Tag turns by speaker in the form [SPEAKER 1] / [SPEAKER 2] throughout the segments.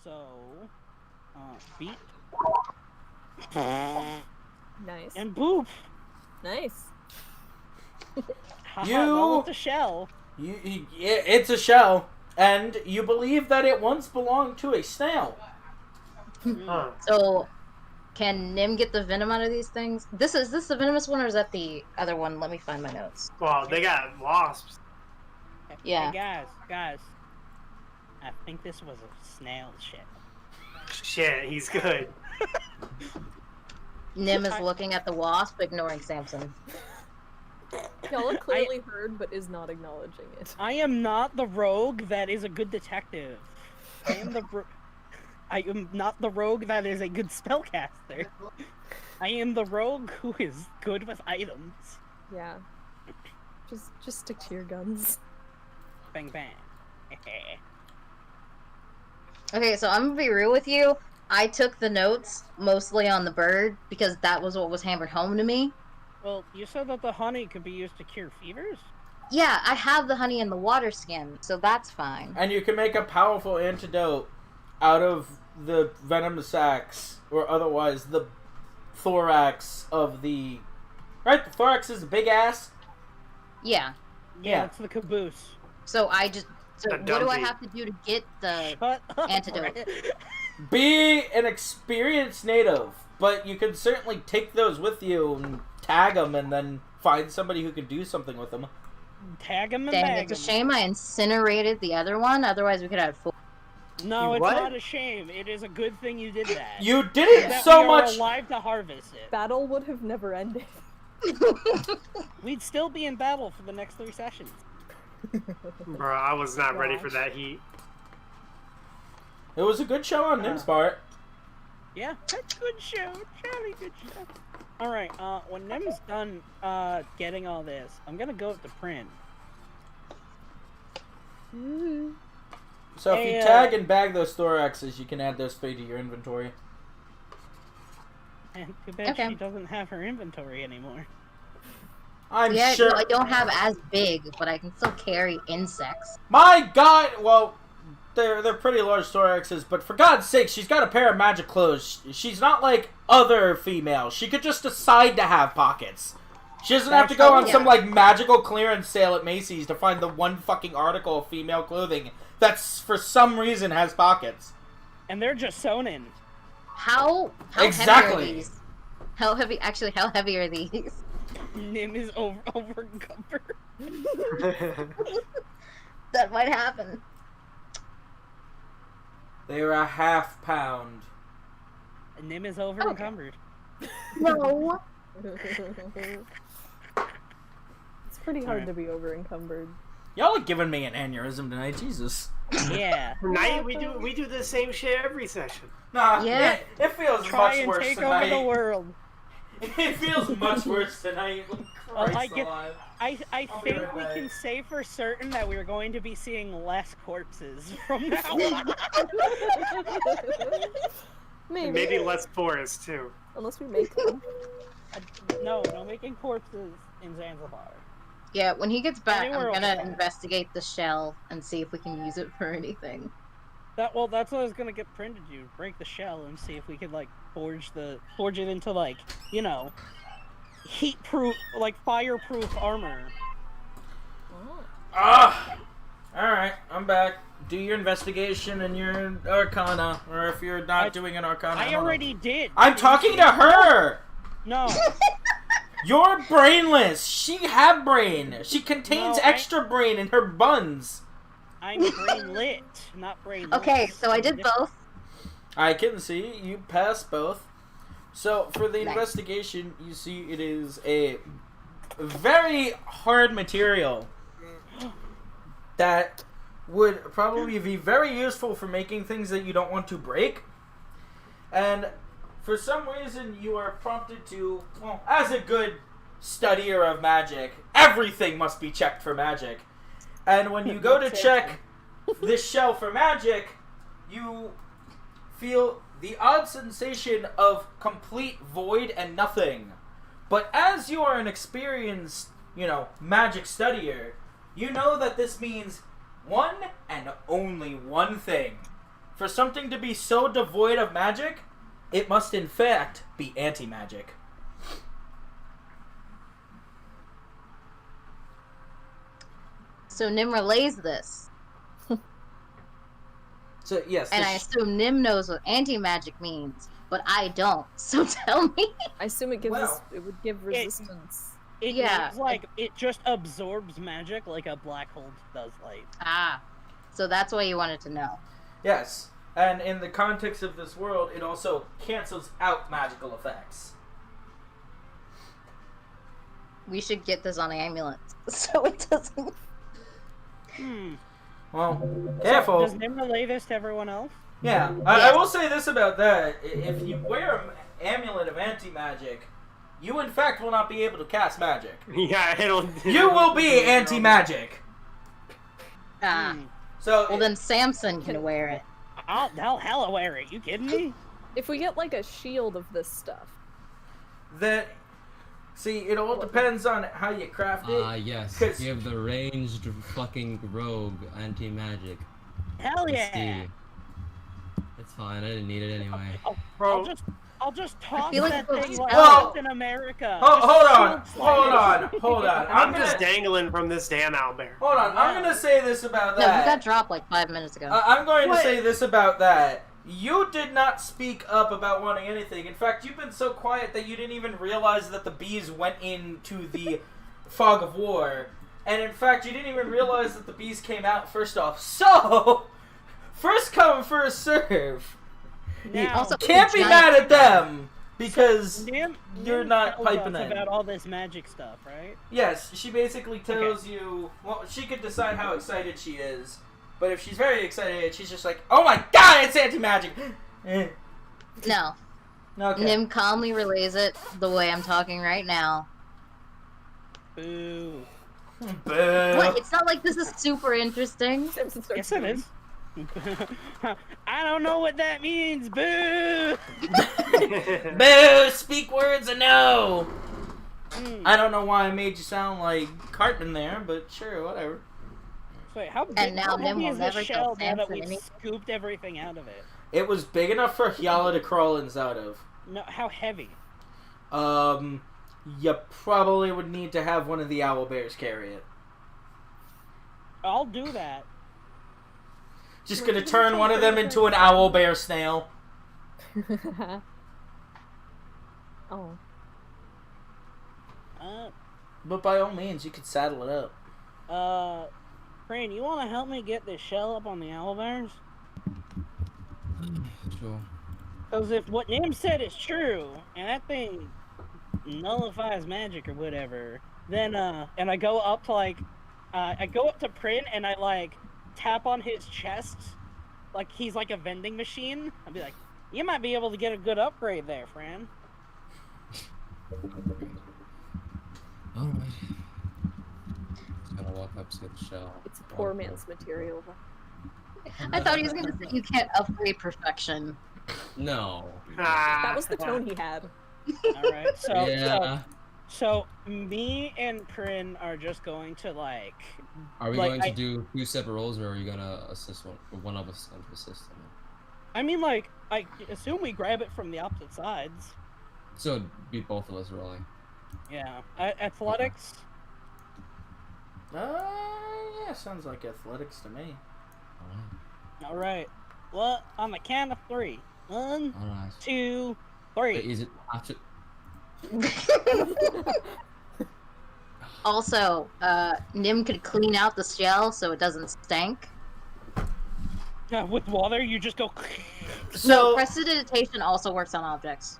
[SPEAKER 1] So, beat
[SPEAKER 2] Nice.
[SPEAKER 1] and boop.
[SPEAKER 2] Nice.
[SPEAKER 1] Well, it's a shell.
[SPEAKER 3] It's a shell, and you believe that it once belonged to a snail.
[SPEAKER 4] Huh.
[SPEAKER 5] So, can Nim get the venom out of these things? Is this the venomous one, or is that the other one? Let me find my notes.
[SPEAKER 4] Well, they got wasps.
[SPEAKER 5] Yeah.
[SPEAKER 1] Hey, guys. I think this was a snail shell.
[SPEAKER 4] Shit, he's good.
[SPEAKER 5] Nim is looking at the wasp, ignoring Samson.
[SPEAKER 2] Y'all clearly heard, but is not acknowledging it.
[SPEAKER 1] I am not the rogue that is a good detective. I am not the rogue that is a good spellcaster. I am the rogue who is good with items.
[SPEAKER 2] Yeah. Just stick to your guns.
[SPEAKER 1] Bang bang.
[SPEAKER 5] Okay, so I'm gonna be real with you. I took the notes mostly on the bird because that was what was hammered home to me.
[SPEAKER 1] Well, you said that the honey could be used to cure fevers?
[SPEAKER 5] Yeah, I have the honey in the water skin, so that's fine.
[SPEAKER 3] And you can make a powerful antidote out of the venom sacs, or otherwise the thorax of the... Right, the thorax is a big ass?
[SPEAKER 5] Yeah.
[SPEAKER 1] Yeah, it's the caboose.
[SPEAKER 5] So what do I
[SPEAKER 4] dumpy.
[SPEAKER 5] have to do to get the
[SPEAKER 1] Shut up,
[SPEAKER 5] antidote?
[SPEAKER 1] Brett.
[SPEAKER 3] Be an experienced native, but you can certainly take those with you and tag them and then find somebody who can do something with them.
[SPEAKER 1] Tag him and
[SPEAKER 5] Dang,
[SPEAKER 1] bag
[SPEAKER 5] it's a
[SPEAKER 1] him.
[SPEAKER 5] shame I incinerated the other one, otherwise we could have 4.
[SPEAKER 1] No, it's
[SPEAKER 4] What?
[SPEAKER 1] not a shame. It is a good thing you did that.
[SPEAKER 3] You did it
[SPEAKER 1] That
[SPEAKER 3] so
[SPEAKER 1] we are
[SPEAKER 3] much...
[SPEAKER 1] alive to harvest it.
[SPEAKER 2] Battle would have never ended.
[SPEAKER 1] We'd still be in battle for the next 3 sessions.
[SPEAKER 4] Bro, I was not ready for that heat.
[SPEAKER 3] It was a good show on Nim's part.
[SPEAKER 1] Yeah, that's good show. Jolly good show. Alright, when Nim's done, getting all this, I'm gonna go up to print.
[SPEAKER 3] So if
[SPEAKER 1] Hey,
[SPEAKER 3] you tag and bag those thoraxes, you can add those 3 to your inventory.
[SPEAKER 1] And too bad
[SPEAKER 5] Okay.
[SPEAKER 1] she doesn't have her inventory anymore.
[SPEAKER 3] I'm
[SPEAKER 5] Yeah,
[SPEAKER 3] sure...
[SPEAKER 5] no, I don't have as big, but I can still carry insects.
[SPEAKER 3] My god! Well, they're pretty large thoraxes, but for God's sake, she's got a pair of magic clothes. She's not like other females. She could just decide to have pockets. She doesn't have to go on some, like, magical clearance sale at Macy's to find the one fucking article of female clothing that's, for some reason, has pockets.
[SPEAKER 1] And they're just sewn in.
[SPEAKER 5] How
[SPEAKER 3] Exactly.
[SPEAKER 5] heavy are these? How heavy are these?
[SPEAKER 1] Nim is over encumbered.
[SPEAKER 5] That might happen.
[SPEAKER 3] They're a half pound.
[SPEAKER 1] Nim is over encumbered.
[SPEAKER 5] No.
[SPEAKER 2] It's pretty hard to be over encumbered.
[SPEAKER 3] Y'all are giving me an aneurysm tonight, Jesus.
[SPEAKER 1] Yeah.
[SPEAKER 4] Tonight we do the same shit every session.
[SPEAKER 3] Nah,
[SPEAKER 5] Yeah.
[SPEAKER 3] it feels
[SPEAKER 1] Try
[SPEAKER 3] much
[SPEAKER 1] and
[SPEAKER 3] worse
[SPEAKER 1] take
[SPEAKER 3] tonight.
[SPEAKER 1] over the world.
[SPEAKER 3] It feels much worse tonight.
[SPEAKER 1] Well,
[SPEAKER 3] Christ alive.
[SPEAKER 1] I
[SPEAKER 3] I'll be
[SPEAKER 1] think
[SPEAKER 3] right
[SPEAKER 1] we
[SPEAKER 3] back.
[SPEAKER 1] can say for certain that we're going to be seeing less corpses from now on.
[SPEAKER 4] Maybe less forest too.
[SPEAKER 2] Unless we make them.
[SPEAKER 1] No making corpses in Zanzibar.
[SPEAKER 5] Yeah, when he gets back,
[SPEAKER 1] Anywhere
[SPEAKER 5] I'm gonna
[SPEAKER 1] else.
[SPEAKER 5] investigate the shell and see if we can use it for anything.
[SPEAKER 1] That's what I was gonna get printed to. Break the shell and see if we could like forge it into like, you know, heat proof, like fireproof armor.
[SPEAKER 3] Alright, I'm back. Do your investigation and your arcana, or if you're not doing an arcana.
[SPEAKER 1] I already did.
[SPEAKER 3] I'm talking to her!
[SPEAKER 1] No.
[SPEAKER 3] You're brainless! She have brain! She contains
[SPEAKER 1] No,
[SPEAKER 3] extra brain in her buns!
[SPEAKER 1] I'm brain lit, not brain lit.
[SPEAKER 5] Okay, so I did both.
[SPEAKER 3] I can see you pass both. So, for the
[SPEAKER 5] Nice.
[SPEAKER 3] investigation, you see it is a very hard material that would probably be very useful for making things that you don't want to break. And for some reason, you are prompted to, well, as a good studier of magic, everything must be checked for magic. And when you go to check this shell for magic, you feel the odd sensation of complete void and nothing. But as you are an experienced, magic studier, you know that this means one and only one thing. For something to be so devoid of magic, it must in fact be anti-magic.
[SPEAKER 5] So Nim relays this.
[SPEAKER 3] So yes,
[SPEAKER 5] And I assume Nim knows what anti-magic means, but I don't. So tell me.
[SPEAKER 2] I assume it gives
[SPEAKER 3] Well,
[SPEAKER 2] us. It would give resistance.
[SPEAKER 1] It
[SPEAKER 5] Yeah.
[SPEAKER 1] means, like, it just absorbs magic like a black hole does light.
[SPEAKER 5] Ah. So that's why you wanted to know.
[SPEAKER 3] yes, and in the context of this world, it also cancels out magical effects.
[SPEAKER 5] We should get this on ambulance so it doesn't.
[SPEAKER 3] Well, careful.
[SPEAKER 1] Does Nim relay this to everyone else?
[SPEAKER 3] Yeah, I will say this about that. If you wear an amulet of anti-magic, you in fact will not be able to cast magic.
[SPEAKER 4] Yeah, it'll.
[SPEAKER 3] You will be anti-magic.
[SPEAKER 5] Ah.
[SPEAKER 3] So,
[SPEAKER 5] Well, then Samson can wear it.
[SPEAKER 1] I'll hella wear it. You kidding me?
[SPEAKER 2] If we get like a shield of this stuff,
[SPEAKER 3] that, see, it all depends on how you craft it.
[SPEAKER 6] Yes.
[SPEAKER 3] 'cause-
[SPEAKER 6] Give the ranged fucking rogue anti-magic.
[SPEAKER 1] Hell yeah!
[SPEAKER 6] Stevie. It's fine. I didn't need it anyway.
[SPEAKER 4] Bro,
[SPEAKER 1] I'll just toss
[SPEAKER 5] feel like
[SPEAKER 1] that
[SPEAKER 5] we're
[SPEAKER 1] thing like
[SPEAKER 3] Well-
[SPEAKER 1] Captain America.
[SPEAKER 3] Hold
[SPEAKER 1] Just
[SPEAKER 3] on,
[SPEAKER 1] shield
[SPEAKER 3] hold on.
[SPEAKER 4] I'm just dangling from this damn owlbear.
[SPEAKER 3] Hold on, I'm gonna say this about
[SPEAKER 5] No, he
[SPEAKER 3] that.
[SPEAKER 5] got dropped like 5 minutes ago.
[SPEAKER 3] I'm going
[SPEAKER 2] What?
[SPEAKER 3] to say this about that. You did not speak up about wanting anything. In fact, you've been so quiet that you didn't even realize that the bees went into the fog of war. And in fact, you didn't even realize that the bees came out first off. So, first come, first serve.
[SPEAKER 1] Now,
[SPEAKER 5] Also-
[SPEAKER 3] Can't be
[SPEAKER 5] Giant-
[SPEAKER 3] mad at them because
[SPEAKER 1] Nim
[SPEAKER 3] you're not
[SPEAKER 1] tells
[SPEAKER 3] piping
[SPEAKER 1] us
[SPEAKER 3] in.
[SPEAKER 1] about all this magic stuff, right?
[SPEAKER 3] Yes, she basically tells you. Well, she could decide how excited she is, but if she's very excited, she's just like, "Oh my god, it's anti-magic."
[SPEAKER 5] No.
[SPEAKER 3] Okay.
[SPEAKER 5] Nim calmly relays it the way I'm talking right now.
[SPEAKER 1] Boo.
[SPEAKER 3] Boo.
[SPEAKER 5] What? It's not like this is super interesting.
[SPEAKER 2] Samson starts
[SPEAKER 1] Yes, it
[SPEAKER 2] doing-
[SPEAKER 1] is. I don't know what that means. Boo.
[SPEAKER 3] Boo! Speak words of no.
[SPEAKER 1] Mm.
[SPEAKER 3] I don't know why I made you sound like Cartman there, but sure, whatever.
[SPEAKER 1] Wait, how big
[SPEAKER 5] And now
[SPEAKER 1] how
[SPEAKER 5] Nim
[SPEAKER 1] heavy
[SPEAKER 5] will
[SPEAKER 1] is
[SPEAKER 5] never
[SPEAKER 1] this
[SPEAKER 5] tell
[SPEAKER 1] shell now that
[SPEAKER 5] Samson
[SPEAKER 1] we've
[SPEAKER 5] anything.
[SPEAKER 1] scooped everything out of it?
[SPEAKER 3] It was big enough for Hyala to crawl inside of.
[SPEAKER 1] No, how heavy?
[SPEAKER 3] You probably would need to have one of the owl bears carry it.
[SPEAKER 1] I'll do that.
[SPEAKER 3] Just gonna turn one of them into an owl bear snail.
[SPEAKER 2] Oh.
[SPEAKER 3] But by all means, you could saddle it up.
[SPEAKER 1] Crane, you want to help me get this shell up on the owlbears?
[SPEAKER 6] Sure.
[SPEAKER 1] Because if what Nim said is true, and that thing nullifies magic or whatever, then, and I go up to, like, I go up to Prin and I, like, tap on his chest, like he's like a vending machine. I'd be like, you might be able to get a good upgrade there, Fran.
[SPEAKER 6] Alright. Just gonna walk up to the shell.
[SPEAKER 2] It's a poor man's material.
[SPEAKER 5] I thought he was gonna say you can't upgrade perfection.
[SPEAKER 6] No.
[SPEAKER 2] That was the tone he had.
[SPEAKER 1] Alright, so,
[SPEAKER 6] Yeah.
[SPEAKER 1] so me and Prin are just going to, like,
[SPEAKER 6] Are we
[SPEAKER 1] like,
[SPEAKER 6] going to do 2 separate roles, or are you gonna assist one of us going to assist him?
[SPEAKER 1] I mean, like, I assume we grab it from the opposite sides.
[SPEAKER 6] So it'd be both of us rolling.
[SPEAKER 1] Yeah. Athletics?
[SPEAKER 3] Yeah, sounds like athletics to me.
[SPEAKER 6] Alright.
[SPEAKER 1] Alright. Well, on the count of 3. 1,
[SPEAKER 6] Alright.
[SPEAKER 1] 2,
[SPEAKER 6] Wait,
[SPEAKER 1] 3.
[SPEAKER 6] is it after?
[SPEAKER 5] Also, Nim could clean out the shell so it doesn't stink.
[SPEAKER 1] With water, you just go.
[SPEAKER 3] So,
[SPEAKER 5] Prestidigitation also works on objects.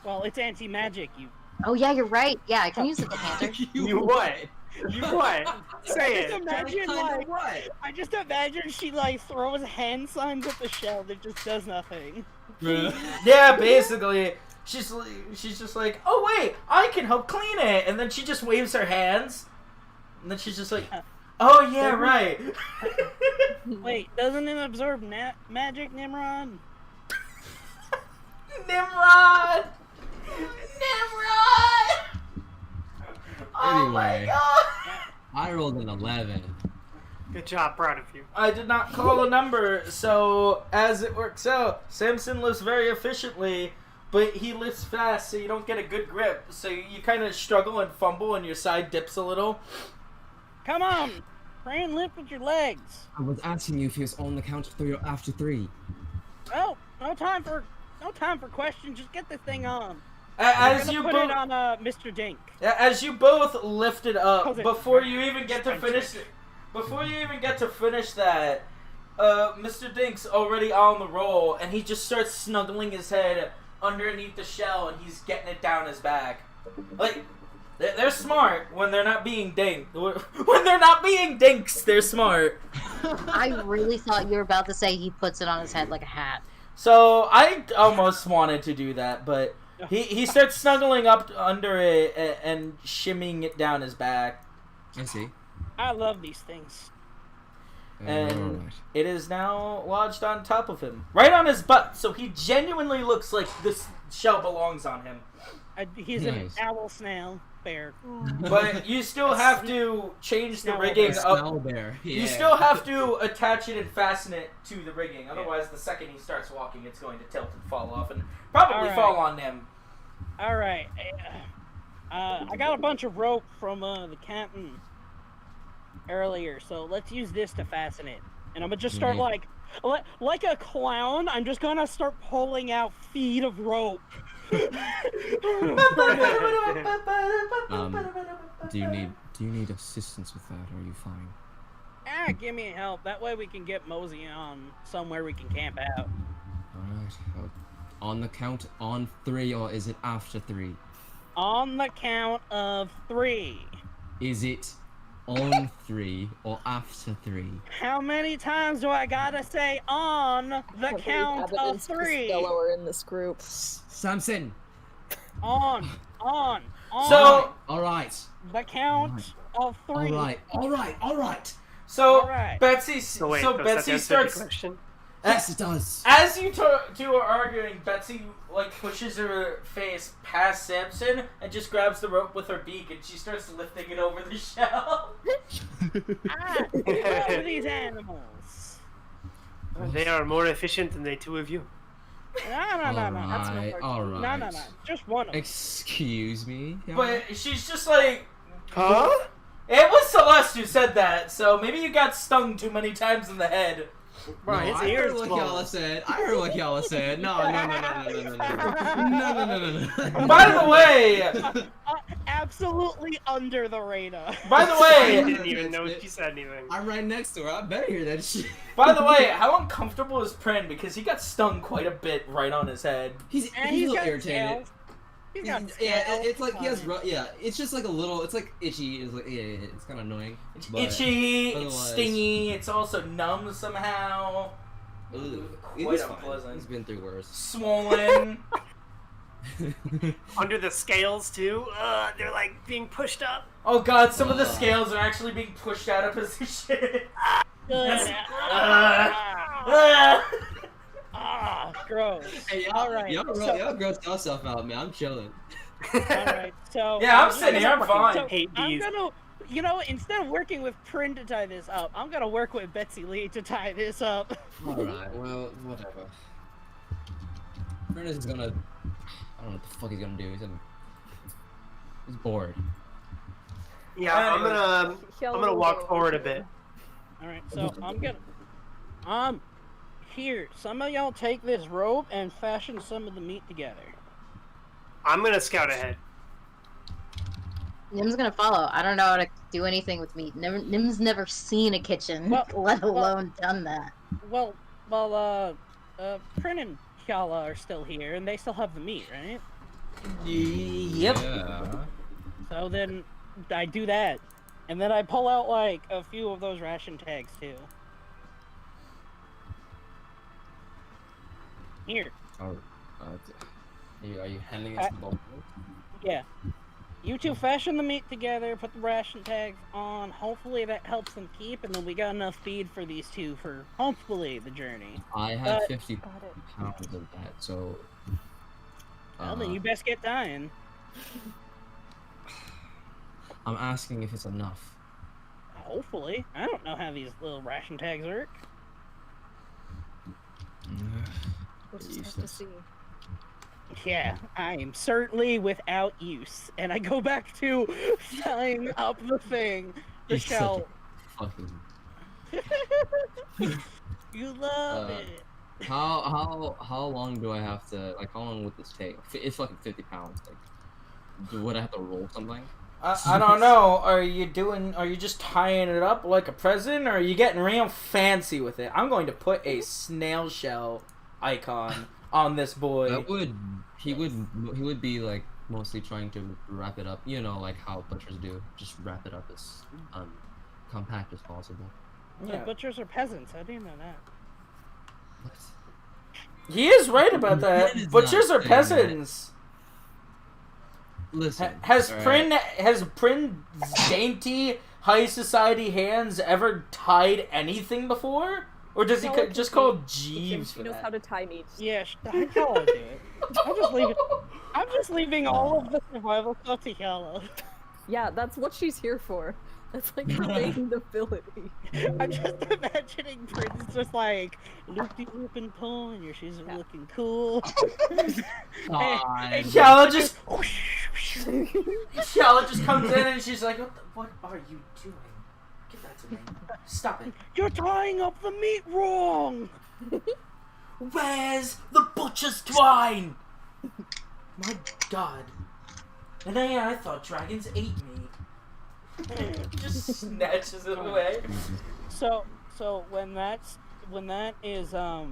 [SPEAKER 1] Well, it's anti-magic. You.
[SPEAKER 5] Oh yeah, you're right. Yeah, I can use the decanter.
[SPEAKER 4] You what? You what? Say
[SPEAKER 1] I just
[SPEAKER 4] it.
[SPEAKER 1] imagine, like, I just imagine she, like, throws hand signs at the shell that just does nothing.
[SPEAKER 3] yeah, basically, she's just like, oh wait, I can help clean it, and then she just waves her hands, and then she's just like, oh yeah, right.
[SPEAKER 1] Wait, doesn't it absorb magic, Nimrod?
[SPEAKER 3] Nimrod! Nimrod! Oh my
[SPEAKER 6] Anyway.
[SPEAKER 3] god!
[SPEAKER 6] I rolled an 11.
[SPEAKER 4] Good job, proud of you.
[SPEAKER 3] I did not call a number, so as it works out, Samson lifts very efficiently, but he lifts fast, so you don't get a good grip. So you kind of struggle and fumble, and your side dips a little.
[SPEAKER 1] Come on, try and lift with your legs.
[SPEAKER 7] I was asking you if he was on the count of 3 or after 3.
[SPEAKER 1] Oh, no time for questions. Just get this thing on.
[SPEAKER 3] As
[SPEAKER 1] We're
[SPEAKER 3] you
[SPEAKER 1] gonna put
[SPEAKER 3] both,
[SPEAKER 1] it on Mr. Dink.
[SPEAKER 3] as you both lift it up,
[SPEAKER 1] Hold it.
[SPEAKER 3] before you even get to finish it, that, Mr. Dink's already on the roll, and he just starts snuggling his head underneath the shell, and he's getting it down his back. Like, they're smart when they're not being dinked. When they're not being dinks, they're smart.
[SPEAKER 5] I really thought you were about to say he puts it on his head like a hat.
[SPEAKER 3] So I almost wanted to do that, but he starts snuggling up under it and shimmying it down his back.
[SPEAKER 7] I see.
[SPEAKER 1] I love these things.
[SPEAKER 3] And
[SPEAKER 7] Alright.
[SPEAKER 3] it is now lodged on top of him. Right on his butt, so he genuinely looks like this shell belongs on him.
[SPEAKER 1] He's
[SPEAKER 7] Nice.
[SPEAKER 1] an owl snail bear.
[SPEAKER 3] But you still have to change the
[SPEAKER 1] Snail
[SPEAKER 3] rigging
[SPEAKER 1] bear.
[SPEAKER 3] up.
[SPEAKER 7] Smell bear. Yeah.
[SPEAKER 3] You still have to attach it and fasten it to the rigging. Otherwise, the second he starts walking, it's going to tilt and fall off and probably
[SPEAKER 1] Alright.
[SPEAKER 3] fall on him.
[SPEAKER 1] All right. I got a bunch of rope from the captain earlier, so let's use this to fasten it. And I'm gonna just start like a clown. I'm just gonna start pulling out feet of rope.
[SPEAKER 7] Do you need assistance with that, or are you fine?
[SPEAKER 1] Give me help. That way we can get mosey on somewhere we can camp out.
[SPEAKER 7] Alright. On the count on 3, or is it after 3?
[SPEAKER 1] On the count of 3.
[SPEAKER 7] Is it on 3 or after 3?
[SPEAKER 1] How many times do I gotta say on the
[SPEAKER 2] Every
[SPEAKER 1] count of
[SPEAKER 2] evidence
[SPEAKER 1] 3?
[SPEAKER 2] Costello in this group.
[SPEAKER 7] Samson!
[SPEAKER 1] On.
[SPEAKER 3] So,
[SPEAKER 7] Alright.
[SPEAKER 1] The count of 3.
[SPEAKER 7] Alright.
[SPEAKER 3] so
[SPEAKER 1] Alright.
[SPEAKER 3] Betsy,
[SPEAKER 4] So wait,
[SPEAKER 3] so
[SPEAKER 4] does that
[SPEAKER 3] Betsy
[SPEAKER 4] answer the
[SPEAKER 3] starts.
[SPEAKER 4] question?
[SPEAKER 7] Yes, it does.
[SPEAKER 3] As you two are arguing, Betsy like pushes her face past Samson and just grabs the rope with her beak, and she starts lifting it over the shell.
[SPEAKER 1] What are these animals?
[SPEAKER 4] They are more efficient than the two of you.
[SPEAKER 1] No. That's
[SPEAKER 7] Alright,
[SPEAKER 1] not
[SPEAKER 7] alright.
[SPEAKER 1] No. Just one of them.
[SPEAKER 7] Excuse me?
[SPEAKER 3] But she's just like,
[SPEAKER 4] Huh?
[SPEAKER 3] it was Celeste who said that, so maybe you got stung too many times in the head.
[SPEAKER 4] Bro,
[SPEAKER 7] No,
[SPEAKER 4] his
[SPEAKER 7] I
[SPEAKER 4] ears
[SPEAKER 7] heard what
[SPEAKER 4] small.
[SPEAKER 7] Yala said. I heard what Yala said. No.
[SPEAKER 3] By the way,
[SPEAKER 1] Absolutely under the radar.
[SPEAKER 3] by the
[SPEAKER 4] I
[SPEAKER 3] way,
[SPEAKER 4] didn't even know she said anything.
[SPEAKER 7] I'm right next to her. I better hear that shit.
[SPEAKER 3] by the way, how uncomfortable is Prin? Because he got stung quite a bit right on his head.
[SPEAKER 7] He's
[SPEAKER 1] And
[SPEAKER 7] a
[SPEAKER 1] he's
[SPEAKER 7] little
[SPEAKER 1] got
[SPEAKER 7] irritated.
[SPEAKER 1] scales. He's got
[SPEAKER 7] Yeah,
[SPEAKER 1] scales.
[SPEAKER 7] it's like he has. Yeah, it's just like a little. It's like itchy. It's like it's kind of annoying.
[SPEAKER 3] It's
[SPEAKER 7] but
[SPEAKER 3] itchy, it's
[SPEAKER 7] otherwise-
[SPEAKER 3] stingy, it's also numb somehow.
[SPEAKER 7] Ugh,
[SPEAKER 3] Quite
[SPEAKER 7] it's fine.
[SPEAKER 3] unpleasant.
[SPEAKER 7] He's been through worse.
[SPEAKER 3] Swollen.
[SPEAKER 4] Under the scales too. They're like being pushed up.
[SPEAKER 3] Oh god, some of the scales are actually being pushed out of position.
[SPEAKER 1] Good. Gross.
[SPEAKER 7] Hey,
[SPEAKER 1] Alright, so-
[SPEAKER 7] y'all gross yourself out, man. I'm chilling.
[SPEAKER 1] Alright, so...
[SPEAKER 3] Yeah, I'm sitting here, I'm fine.
[SPEAKER 1] So,
[SPEAKER 4] Hate
[SPEAKER 1] I'm
[SPEAKER 4] bees.
[SPEAKER 1] gonna... You know, instead of working with Prin to tie this up, I'm gonna work with Betsy Lee to tie this up.
[SPEAKER 7] Alright, well, whatever. Furnace is gonna. I don't know what the fuck he's gonna do. He's bored.
[SPEAKER 4] Yeah, I'm gonna walk forward a bit.
[SPEAKER 1] Alright, so I'm gonna... Here, some of y'all take this rope and fashion some of the meat together.
[SPEAKER 4] I'm gonna scout ahead.
[SPEAKER 5] Nim's gonna follow. I don't know how to do anything with meat. Nim's never seen a kitchen,
[SPEAKER 1] Well-
[SPEAKER 5] let alone done that.
[SPEAKER 1] Well, Prin and Kyala are still here, and they still have the meat, right?
[SPEAKER 3] Yep.
[SPEAKER 7] Yeah.
[SPEAKER 1] So then, I do that. And then I pull out, like, a few of those ration tags, too. Here.
[SPEAKER 7] Oh, are you handing us the ball?
[SPEAKER 1] Yeah. You two fashion the meat together, put the ration tags on. Hopefully that helps them keep, and then we got enough feed for these two for, hopefully, the journey.
[SPEAKER 7] I have 50
[SPEAKER 2] Got it.
[SPEAKER 7] pounds of that, so.
[SPEAKER 1] Well, then you best get dying.
[SPEAKER 7] I'm asking if it's enough.
[SPEAKER 1] Hopefully. I don't know how these little ration tags work.
[SPEAKER 2] We'll just have to
[SPEAKER 7] Useless.
[SPEAKER 2] see.
[SPEAKER 1] Yeah, I am certainly without use. And I go back to tying up the thing. The
[SPEAKER 7] You're such a
[SPEAKER 1] shell.
[SPEAKER 7] fucking.
[SPEAKER 1] You love
[SPEAKER 7] Uh,
[SPEAKER 1] it.
[SPEAKER 7] How long do I have to, like, how long would this take? It's fucking 50 pounds. Like, would I have to roll something?
[SPEAKER 3] I don't know. Are you just tying it up like a present, or are you getting real fancy with it? I'm going to put a snail shell icon on this boy.
[SPEAKER 7] He would be like mostly trying to wrap it up, you know, like how butchers do. Just wrap it up as compact as possible.
[SPEAKER 1] The
[SPEAKER 3] Yeah.
[SPEAKER 1] butchers are peasants. I didn't know that.
[SPEAKER 7] What?
[SPEAKER 3] He is right about
[SPEAKER 7] That
[SPEAKER 3] that.
[SPEAKER 7] is
[SPEAKER 3] Butchers
[SPEAKER 7] not
[SPEAKER 3] are
[SPEAKER 7] saying
[SPEAKER 3] peasants.
[SPEAKER 7] Listen.
[SPEAKER 3] Has
[SPEAKER 7] alright?
[SPEAKER 3] Prin's dainty high society hands ever tied anything before, or does he
[SPEAKER 2] No,
[SPEAKER 3] just
[SPEAKER 2] he-
[SPEAKER 3] call
[SPEAKER 2] She
[SPEAKER 3] Jeeves for
[SPEAKER 2] knows
[SPEAKER 3] that?
[SPEAKER 2] how to tie meat.
[SPEAKER 1] Yeah, I call it, dude. I'm just leaving all of the survival stuff to Yellow.
[SPEAKER 2] Yeah, that's what she's here for. That's like her main ability.
[SPEAKER 1] I'm just imagining Prince just like loop-de-loop and pulling her. She's looking cool.
[SPEAKER 7] God.
[SPEAKER 3] Shallow just comes in and she's like, "What are you doing? Give that to me. Stop it.
[SPEAKER 1] You're tying up the meat wrong.
[SPEAKER 3] Where's the butcher's twine? My God. And I thought dragons ate me." Just snatches it away.
[SPEAKER 1] So when that is all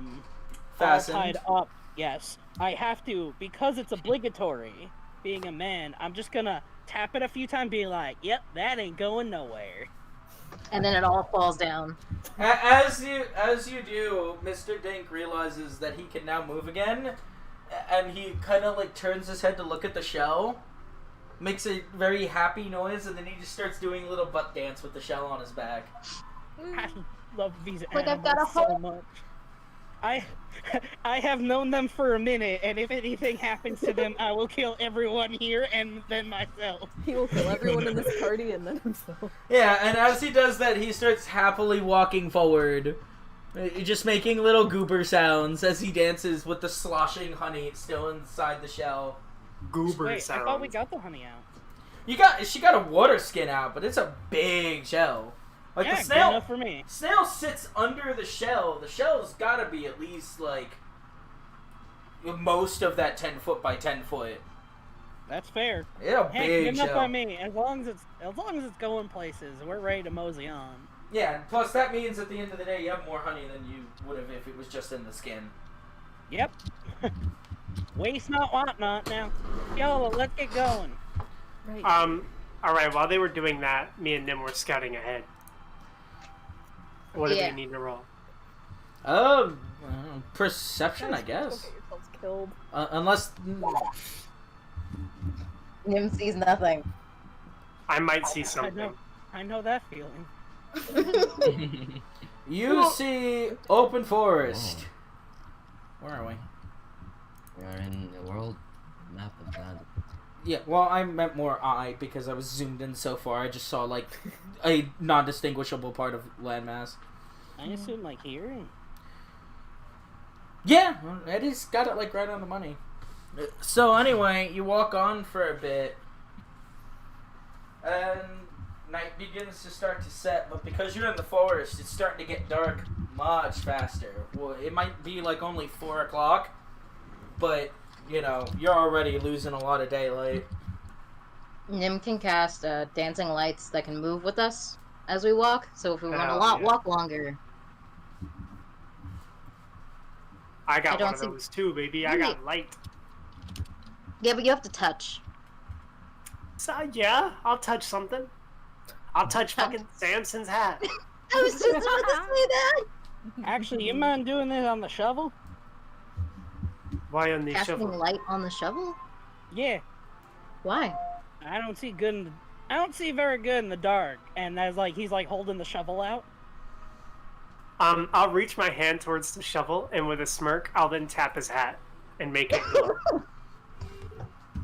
[SPEAKER 3] Fastened.
[SPEAKER 1] tied up, yes, I have to, because it's obligatory. Being a man, I'm just gonna tap it a few times, be like, "Yep, that ain't going nowhere."
[SPEAKER 5] And then it all falls down.
[SPEAKER 3] As you do, Mr. Dink realizes that he can now move again, and he kind of like turns his head to look at the shell, makes a very happy noise, and then he just starts doing a little butt dance with the shell on his back.
[SPEAKER 1] I love these
[SPEAKER 5] Like, I've got
[SPEAKER 1] animals
[SPEAKER 5] a
[SPEAKER 1] so
[SPEAKER 5] whole-
[SPEAKER 1] much. I have known them for a minute, and if anything happens to them, I will kill everyone here and then myself.
[SPEAKER 2] He will kill everyone in this party and then himself.
[SPEAKER 3] Yeah, and as he does that, he starts happily walking forward, just making little goober sounds as he dances with the sloshing honey still inside the shell.
[SPEAKER 4] Goober
[SPEAKER 1] Wait,
[SPEAKER 4] sounds.
[SPEAKER 1] I thought we got the honey out.
[SPEAKER 3] She got a water skin out, but it's a big shell. Like
[SPEAKER 1] Yeah,
[SPEAKER 3] the
[SPEAKER 1] good
[SPEAKER 3] snail.
[SPEAKER 1] enough for me.
[SPEAKER 3] Snail sits under the shell. The shell's gotta be at least like most of that 10-foot by 10-foot.
[SPEAKER 1] That's fair.
[SPEAKER 3] It's a
[SPEAKER 1] Heck,
[SPEAKER 3] big
[SPEAKER 1] good enough
[SPEAKER 3] shell.
[SPEAKER 1] by me. As long as it's going places, we're ready to mosey on.
[SPEAKER 3] Yeah, and plus that means at the end of the day you have more honey than you would have if it was just in the skin.
[SPEAKER 1] Yep. Waste not, want not. Now, yo, let's get going.
[SPEAKER 2] Right.
[SPEAKER 4] Alright, while they were doing that, me and Nim were scouting ahead. What do
[SPEAKER 5] Yeah.
[SPEAKER 4] we need to roll?
[SPEAKER 3] Perception, I
[SPEAKER 2] Guys,
[SPEAKER 3] guess.
[SPEAKER 2] Don't get yourselves killed.
[SPEAKER 3] Unless
[SPEAKER 5] Nim sees nothing.
[SPEAKER 4] I might see something.
[SPEAKER 1] I know that feeling.
[SPEAKER 3] you see open forest. Where are we?
[SPEAKER 7] We are in a world map of Zanzibar.
[SPEAKER 3] Yeah, well, I meant more eye because I was zoomed in so far. I just saw like a non-distinguishable part of landmass.
[SPEAKER 1] I assume like here.
[SPEAKER 3] Yeah, Eddie's got it like right on the money. So anyway, you walk on for a bit, and night begins to start to set. But because you're in the forest, it's starting to get dark much faster. Well, it might be like only 4 o'clock, but you know you're already losing a lot of daylight.
[SPEAKER 5] Nim can cast dancing lights that can move with us as we walk. So if we want to
[SPEAKER 4] Hell yeah.
[SPEAKER 5] walk longer,
[SPEAKER 4] I got
[SPEAKER 5] I don't
[SPEAKER 4] one of
[SPEAKER 5] see-
[SPEAKER 4] those too, baby. I got light.
[SPEAKER 5] yeah, but you have to touch.
[SPEAKER 4] So yeah, I'll touch something. I'll touch fucking Samson's hat.
[SPEAKER 5] I was just about to say that.
[SPEAKER 1] Actually, you mind doing this on the shovel?
[SPEAKER 4] Why on the
[SPEAKER 5] Casting
[SPEAKER 4] shovel?
[SPEAKER 5] light on the shovel?
[SPEAKER 1] Yeah.
[SPEAKER 5] Why?
[SPEAKER 1] I don't see very good in the dark, and that's like he's like holding the shovel out.
[SPEAKER 4] I'll reach my hand towards the shovel, and with a smirk, I'll then tap his hat and make it glow.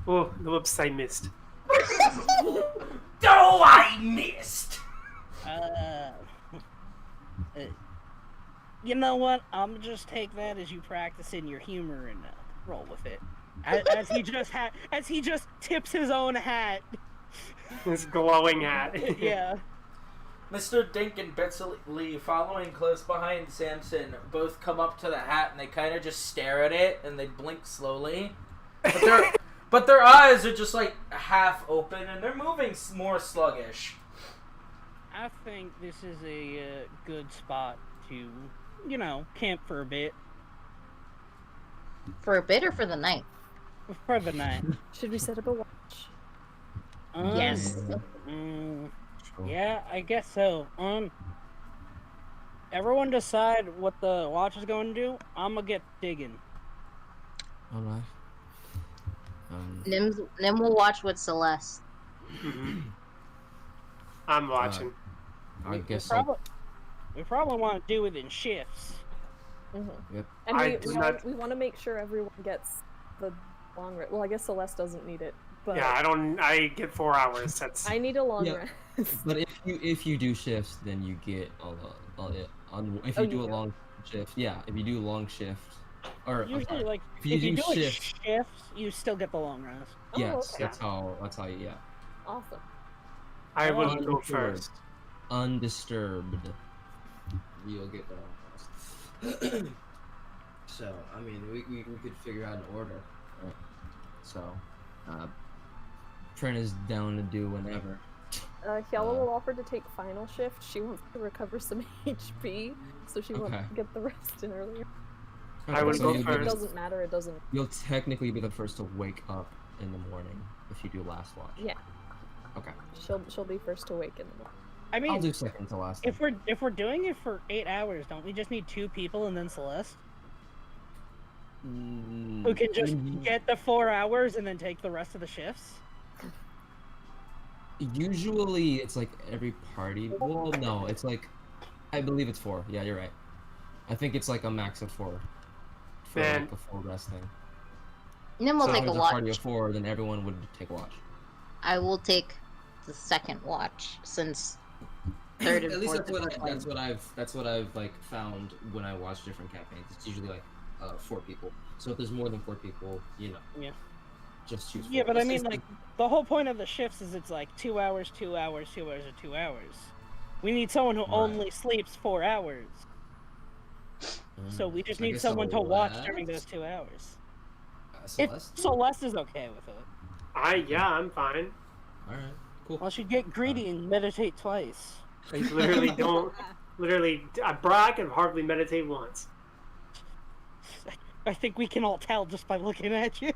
[SPEAKER 4] Oh, whoops, I missed.
[SPEAKER 3] Oh, I missed.
[SPEAKER 1] Uh, you know what? I'm gonna just take that as you practicing your humor and roll with it. As he just tips his own hat.
[SPEAKER 4] This glowing hat.
[SPEAKER 1] Yeah.
[SPEAKER 3] Mr. Dink and Betsy, following close behind Samson, both come up to the hat and they kind of just stare at it and they blink slowly. But their eyes are just like half open and they're moving more sluggish.
[SPEAKER 1] I think this is a good spot to, camp for a bit.
[SPEAKER 5] For a bit or for the night?
[SPEAKER 1] For the night.
[SPEAKER 2] Should we set up a watch?
[SPEAKER 5] Yes.
[SPEAKER 7] Sure.
[SPEAKER 1] Yeah, I guess so. Everyone decide what the watch is going to do. I'm gonna get digging.
[SPEAKER 7] Alright.
[SPEAKER 5] Nim will watch with Celeste.
[SPEAKER 4] I'm watching.
[SPEAKER 7] I guess
[SPEAKER 1] We probably want to do it in shifts.
[SPEAKER 7] Yep.
[SPEAKER 2] And
[SPEAKER 4] I do not-
[SPEAKER 2] we want to make sure everyone gets the long rest. Well, I guess Celeste doesn't need it, but
[SPEAKER 4] Yeah, I get 4 hours. That's
[SPEAKER 2] I need a long
[SPEAKER 7] Yeah.
[SPEAKER 2] rest.
[SPEAKER 7] But if you do shifts, then you get if
[SPEAKER 2] Oh,
[SPEAKER 7] you do
[SPEAKER 2] you
[SPEAKER 7] a
[SPEAKER 2] do?
[SPEAKER 7] long shift. Yeah, if you do a long shift, or I'm
[SPEAKER 1] Usually,
[SPEAKER 7] sorry,
[SPEAKER 1] like,
[SPEAKER 7] if you do
[SPEAKER 1] it
[SPEAKER 7] shifts,
[SPEAKER 1] shifts, you still get the long rest.
[SPEAKER 2] Oh,
[SPEAKER 7] yes,
[SPEAKER 2] okay.
[SPEAKER 7] that's how you, yeah.
[SPEAKER 2] Awesome.
[SPEAKER 4] I will
[SPEAKER 7] Oh,
[SPEAKER 4] go
[SPEAKER 7] sure.
[SPEAKER 4] first.
[SPEAKER 7] Undisturbed. You'll get the long rest. So I mean, we could figure out an order. Right? So, Prin is down to do whenever.
[SPEAKER 2] Hiala will offer to take final shift. She wants to recover some HP, so she wants
[SPEAKER 7] Okay.
[SPEAKER 2] to get the rest in earlier.
[SPEAKER 4] I would
[SPEAKER 7] so
[SPEAKER 4] go
[SPEAKER 7] you'll be
[SPEAKER 2] It
[SPEAKER 7] the-
[SPEAKER 4] first.
[SPEAKER 2] doesn't matter. It doesn't.
[SPEAKER 7] You'll technically be the first to wake up in the morning if you do last watch.
[SPEAKER 2] Yeah.
[SPEAKER 7] Okay.
[SPEAKER 2] She'll be first to wake in the morning.
[SPEAKER 1] I
[SPEAKER 7] I'll
[SPEAKER 1] mean,
[SPEAKER 7] do second to last.
[SPEAKER 1] if we're doing it for 8 hours, don't we just need 2 people and then Celeste, who can just get the 4 hours and then take the rest of the shifts?
[SPEAKER 7] Usually it's like every party. Well, no, it's like I believe it's 4. Yeah, you're right. I think it's like a max of 4 for
[SPEAKER 4] Man.
[SPEAKER 7] like a full rest thing.
[SPEAKER 5] Nim will
[SPEAKER 7] So if
[SPEAKER 5] take a
[SPEAKER 7] there's a party of
[SPEAKER 5] watch.
[SPEAKER 7] 4, then everyone would take a watch.
[SPEAKER 5] I will take the second watch since third and
[SPEAKER 7] At least
[SPEAKER 5] fourth.
[SPEAKER 7] that's what I've like found when I watch different campaigns. It's usually like 4 people. So if there's more than 4 people,
[SPEAKER 1] Yeah.
[SPEAKER 7] just choose 4.
[SPEAKER 1] Yeah, but I
[SPEAKER 7] It's
[SPEAKER 1] mean,
[SPEAKER 7] just
[SPEAKER 1] like, the whole point of the shifts is it's like 2 hours, 2 hours, 2 hours, or 2 hours. We need someone who
[SPEAKER 7] Right.
[SPEAKER 1] only sleeps 4 hours. So we just
[SPEAKER 7] I
[SPEAKER 1] need
[SPEAKER 7] guess
[SPEAKER 1] someone to watch
[SPEAKER 7] Celeste?
[SPEAKER 1] during those 2 hours. If
[SPEAKER 7] Celeste?
[SPEAKER 1] Celeste is okay with it.
[SPEAKER 4] I'm fine.
[SPEAKER 7] Alright, cool.
[SPEAKER 1] Well, she'd get greedy and meditate twice.
[SPEAKER 4] I literally don't. Literally, bro, I can hardly meditate once.
[SPEAKER 1] I think we can all tell just by looking at you.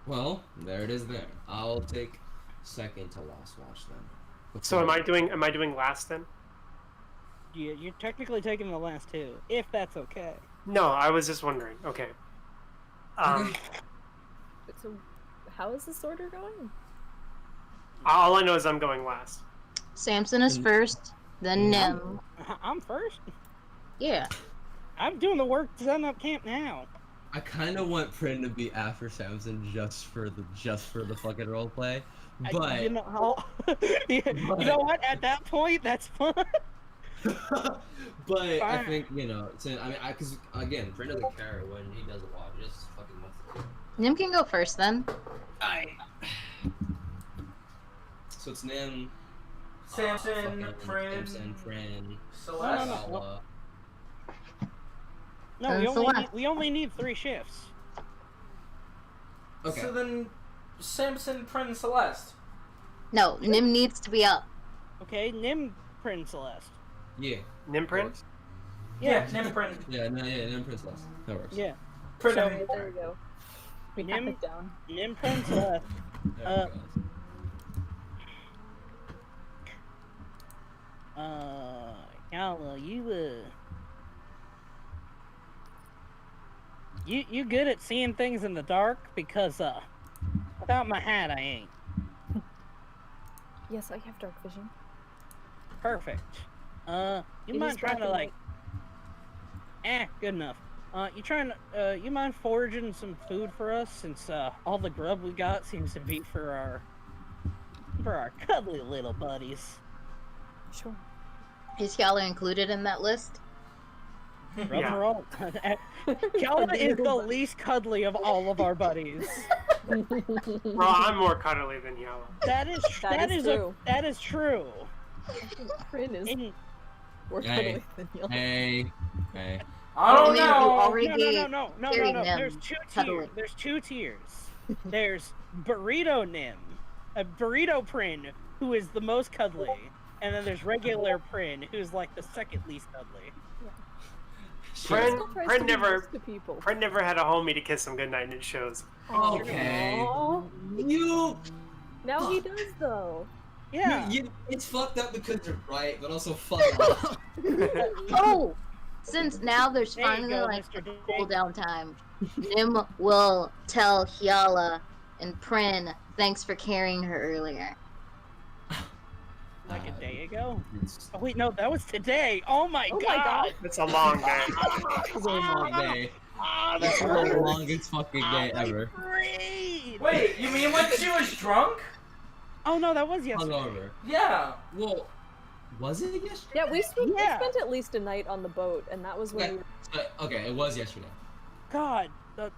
[SPEAKER 7] Well, there it is there. I'll take second to last watch then.
[SPEAKER 4] So am I doing last then?
[SPEAKER 1] You're technically taking the last 2, if that's okay.
[SPEAKER 4] No, I was just wondering. Okay.
[SPEAKER 2] So, how is this order going?
[SPEAKER 4] All I know is I'm going last.
[SPEAKER 5] Samson is first, then Nim.
[SPEAKER 1] I'm first.
[SPEAKER 5] Yeah.
[SPEAKER 1] I'm doing the work to set up camp now.
[SPEAKER 7] I kind of want Prin to be after Samson just for the fucking roleplay, but
[SPEAKER 1] You know, you know what? At that point, that's fun.
[SPEAKER 7] but I
[SPEAKER 1] Fine.
[SPEAKER 7] think because again, Prin doesn't care when he does a watch. He just fucking wants to do it.
[SPEAKER 5] Nim can go first then.
[SPEAKER 7] So it's Nim,
[SPEAKER 3] Samson, Prin,
[SPEAKER 7] Prin,
[SPEAKER 3] Celeste.
[SPEAKER 1] No. No,
[SPEAKER 5] And Celeste.
[SPEAKER 1] we only need 3 shifts.
[SPEAKER 7] Okay.
[SPEAKER 3] So then, Samson, Prin, Celeste.
[SPEAKER 5] No, Nim needs to be up.
[SPEAKER 1] Okay, Nim, Prin, Celeste.
[SPEAKER 7] Yeah.
[SPEAKER 4] Nimprint?
[SPEAKER 3] Yeah, Nim, Prin.
[SPEAKER 7] Nim, Prin, Celeste. That works.
[SPEAKER 1] Yeah,
[SPEAKER 3] Prin.
[SPEAKER 1] So-
[SPEAKER 2] Okay, there we go. We have
[SPEAKER 1] Nim-
[SPEAKER 2] it down.
[SPEAKER 1] Nim, Prin, Celeste.
[SPEAKER 7] There we go.
[SPEAKER 1] Yala, you good at seeing things in the dark? Because without my hat, I ain't.
[SPEAKER 2] Yes, I have dark vision.
[SPEAKER 1] Perfect. You
[SPEAKER 2] It
[SPEAKER 1] mind
[SPEAKER 2] is
[SPEAKER 1] trying to
[SPEAKER 2] black and
[SPEAKER 1] good enough. You mind foraging some food for us since all the grub we got seems to be for our for our cuddly little buddies.
[SPEAKER 2] Sure.
[SPEAKER 5] Is Yala included in that list?
[SPEAKER 4] Yeah.
[SPEAKER 1] Overall, Kala is the least cuddly of all of our buddies.
[SPEAKER 4] Well, I'm more cuddly than Yala.
[SPEAKER 1] That is
[SPEAKER 2] That is true.
[SPEAKER 1] that is true.
[SPEAKER 2] Prin is
[SPEAKER 1] In-
[SPEAKER 2] more
[SPEAKER 6] Hey.
[SPEAKER 2] cuddly than Yala.
[SPEAKER 6] Hey.
[SPEAKER 3] I don't
[SPEAKER 5] I mean, you
[SPEAKER 3] know.
[SPEAKER 5] already
[SPEAKER 1] no.
[SPEAKER 5] Carry
[SPEAKER 1] There's
[SPEAKER 5] Nim
[SPEAKER 1] two
[SPEAKER 5] cuddly.
[SPEAKER 1] tiers. There's two tiers. There's Burrito Nim, a Burrito Prin, who is the most cuddly, and then there's regular Prin, who's like the second least cuddly.
[SPEAKER 4] Prin,
[SPEAKER 2] Still tries
[SPEAKER 4] Prin
[SPEAKER 2] to be
[SPEAKER 4] never,
[SPEAKER 2] nice to people.
[SPEAKER 4] Prin never had a homie to kiss him goodnight, and it shows.
[SPEAKER 6] Okay.
[SPEAKER 2] Aw.
[SPEAKER 6] You,
[SPEAKER 2] Now he does though.
[SPEAKER 1] Yeah.
[SPEAKER 6] it's fucked up because you're right, but also fuck off.
[SPEAKER 5] Oh! Since now there's
[SPEAKER 1] There you
[SPEAKER 5] finally
[SPEAKER 1] go,
[SPEAKER 5] like
[SPEAKER 1] Mr.
[SPEAKER 5] a
[SPEAKER 1] Dick.
[SPEAKER 5] cool down time, Nim will tell Hyala and Prin thanks for carrying her earlier.
[SPEAKER 1] Like a day ago.
[SPEAKER 6] It's
[SPEAKER 1] Oh wait, no, that was today. Oh my
[SPEAKER 2] Oh my
[SPEAKER 1] god.
[SPEAKER 2] god.
[SPEAKER 4] It's a long day.
[SPEAKER 6] a long day.
[SPEAKER 1] Ah,
[SPEAKER 6] It's
[SPEAKER 1] that
[SPEAKER 6] the
[SPEAKER 1] hurts.
[SPEAKER 6] longest fucking day
[SPEAKER 1] Ah, my
[SPEAKER 6] ever.
[SPEAKER 1] brain.
[SPEAKER 3] Wait, you mean when she was drunk?
[SPEAKER 1] Oh no, that was yesterday.
[SPEAKER 6] Hungover.
[SPEAKER 3] Yeah.
[SPEAKER 6] Well, was it yesterday?
[SPEAKER 2] Yeah, we
[SPEAKER 1] Yeah.
[SPEAKER 2] spent at least a night on the boat, and that was when we were,
[SPEAKER 6] Okay, it was yesterday.
[SPEAKER 1] God, the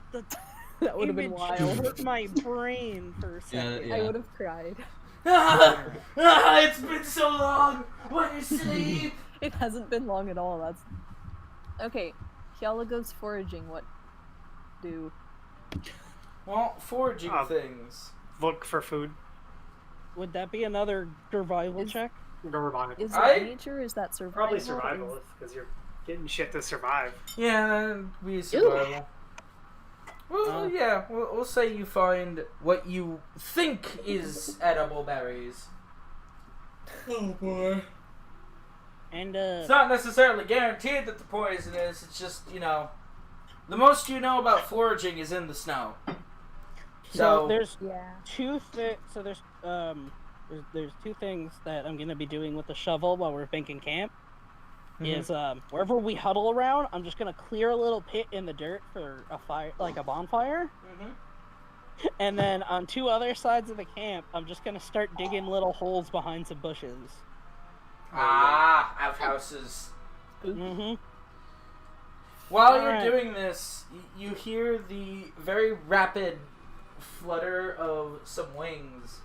[SPEAKER 2] that would have been
[SPEAKER 1] image
[SPEAKER 2] wild.
[SPEAKER 1] hurt my brain for a second.
[SPEAKER 6] Yeah.
[SPEAKER 2] I would have cried.
[SPEAKER 3] It's been so long. When you sleep.
[SPEAKER 2] It hasn't been long at all. That's okay. Hyala goes foraging. What do?
[SPEAKER 3] Well, foraging
[SPEAKER 4] things. Look for food.
[SPEAKER 1] Would that be another survival
[SPEAKER 2] Is-
[SPEAKER 1] check?
[SPEAKER 4] Go revive.
[SPEAKER 2] Is
[SPEAKER 3] I-
[SPEAKER 2] that nature? Is that survival?
[SPEAKER 4] Probably
[SPEAKER 2] Is-
[SPEAKER 4] survival, because you're getting shit to survive.
[SPEAKER 3] Yeah, that'd be survival. Well, yeah, we'll say you find what you think is edible berries.
[SPEAKER 6] Oh boy.
[SPEAKER 1] And
[SPEAKER 3] It's not necessarily guaranteed that the poison is. It's just, you know, the most you know about foraging is in the snow.
[SPEAKER 1] so there's
[SPEAKER 2] Yeah.
[SPEAKER 1] there's two things that I'm gonna be doing with the shovel while we're banking camp.
[SPEAKER 3] Mhm.
[SPEAKER 1] Is wherever we huddle around, I'm just gonna clear a little pit in the dirt for a fire, like a bonfire. And then on two other sides of the camp, I'm just gonna start digging little holes behind some bushes.
[SPEAKER 3] Outhouses.
[SPEAKER 1] Mm-hmm.
[SPEAKER 3] While you're
[SPEAKER 1] Alright.
[SPEAKER 3] doing this, you hear the very rapid flutter of some wings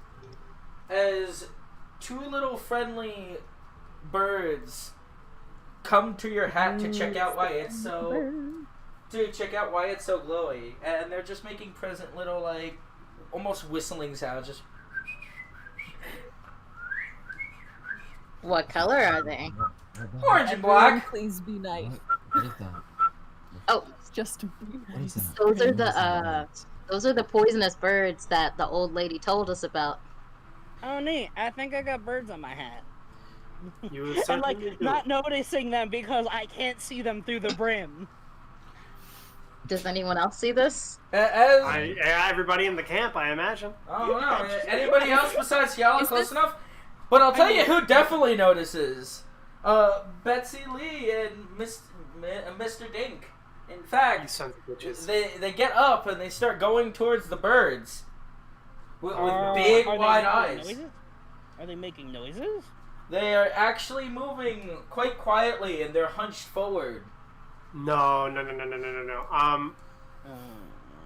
[SPEAKER 3] as two little friendly birds come to your hat to check out why it's so glowy, and they're just making present little like almost whistling sounds. Just
[SPEAKER 5] What color are they?
[SPEAKER 3] orange and
[SPEAKER 2] Everyone,
[SPEAKER 3] black.
[SPEAKER 2] please be nice.
[SPEAKER 6] What is that?
[SPEAKER 5] Oh,
[SPEAKER 2] Just be
[SPEAKER 6] What is
[SPEAKER 2] nice.
[SPEAKER 6] that?
[SPEAKER 5] those are
[SPEAKER 6] What
[SPEAKER 5] the
[SPEAKER 6] is that?
[SPEAKER 5] those are the poisonous birds that the old lady told us about.
[SPEAKER 1] Oh neat! I think I got birds on my hat.
[SPEAKER 4] You
[SPEAKER 1] And like
[SPEAKER 4] certainly do.
[SPEAKER 1] not noticing them because I can't see them through the brim.
[SPEAKER 5] Does anyone else see this?
[SPEAKER 4] Everybody in the camp, I imagine.
[SPEAKER 3] I don't know. Anybody else besides Yala
[SPEAKER 2] Is
[SPEAKER 3] close
[SPEAKER 2] this-
[SPEAKER 3] enough? But I'll tell you who definitely notices. Betsy Lee and Mr. Dink. In
[SPEAKER 4] You
[SPEAKER 3] fact,
[SPEAKER 4] sons of bitches.
[SPEAKER 3] they get up and they start going towards the birds with
[SPEAKER 1] Are-
[SPEAKER 3] big
[SPEAKER 1] are they
[SPEAKER 3] wide
[SPEAKER 1] making
[SPEAKER 3] eyes.
[SPEAKER 1] noises? Are they making noises?
[SPEAKER 3] They are actually moving quite quietly and they're hunched forward.
[SPEAKER 4] No.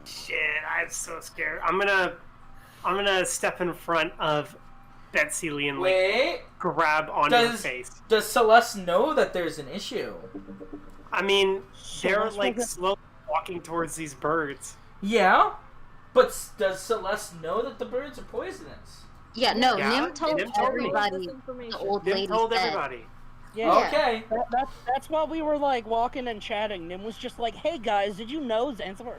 [SPEAKER 4] Shit, I'm so scared. I'm gonna step in front of Betsy Lee and like
[SPEAKER 3] Wait,
[SPEAKER 4] grab onto her
[SPEAKER 3] Does-
[SPEAKER 4] face.
[SPEAKER 3] does Celeste know that there's an issue?
[SPEAKER 4] I mean, they're
[SPEAKER 1] Celeste
[SPEAKER 4] like
[SPEAKER 1] doesn't-
[SPEAKER 4] slowly walking towards these birds.
[SPEAKER 3] Yeah, but does Celeste know that the birds are poisonous?
[SPEAKER 5] Yeah, no,
[SPEAKER 4] Yeah,
[SPEAKER 5] Nim told
[SPEAKER 4] Nim told me.
[SPEAKER 5] everybody
[SPEAKER 2] This
[SPEAKER 5] the
[SPEAKER 2] information.
[SPEAKER 5] old
[SPEAKER 4] Nim
[SPEAKER 5] lady
[SPEAKER 4] told
[SPEAKER 5] said.
[SPEAKER 4] everybody.
[SPEAKER 1] Yeah.
[SPEAKER 3] Okay.
[SPEAKER 1] That's why we were like walking and chatting. Nim was just like, "Hey guys, did you know Zanzibar?"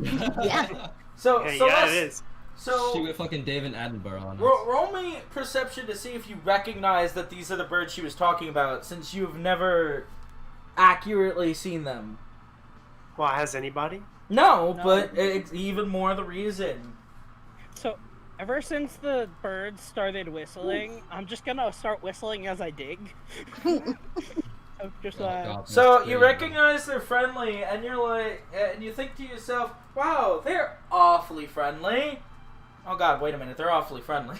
[SPEAKER 5] Yeah.
[SPEAKER 3] So
[SPEAKER 4] Yeah,
[SPEAKER 3] Celeste,
[SPEAKER 4] it is.
[SPEAKER 3] so
[SPEAKER 6] She went fucking David Attenborough on us.
[SPEAKER 3] roll me perception to see if you recognize that these are the birds she was talking about, since you've never accurately seen them.
[SPEAKER 4] Well, has anybody?
[SPEAKER 3] No,
[SPEAKER 1] No.
[SPEAKER 3] but it's even more the reason.
[SPEAKER 1] So, ever since the birds started whistling, I'm just gonna start whistling as I dig. I'm just
[SPEAKER 6] Oh,
[SPEAKER 1] like,
[SPEAKER 6] God,
[SPEAKER 3] So
[SPEAKER 6] that's
[SPEAKER 3] you
[SPEAKER 6] great.
[SPEAKER 3] recognize they're friendly, and you're like, and you think to yourself, "Wow, they're awfully friendly." Oh God, wait a minute, they're awfully friendly.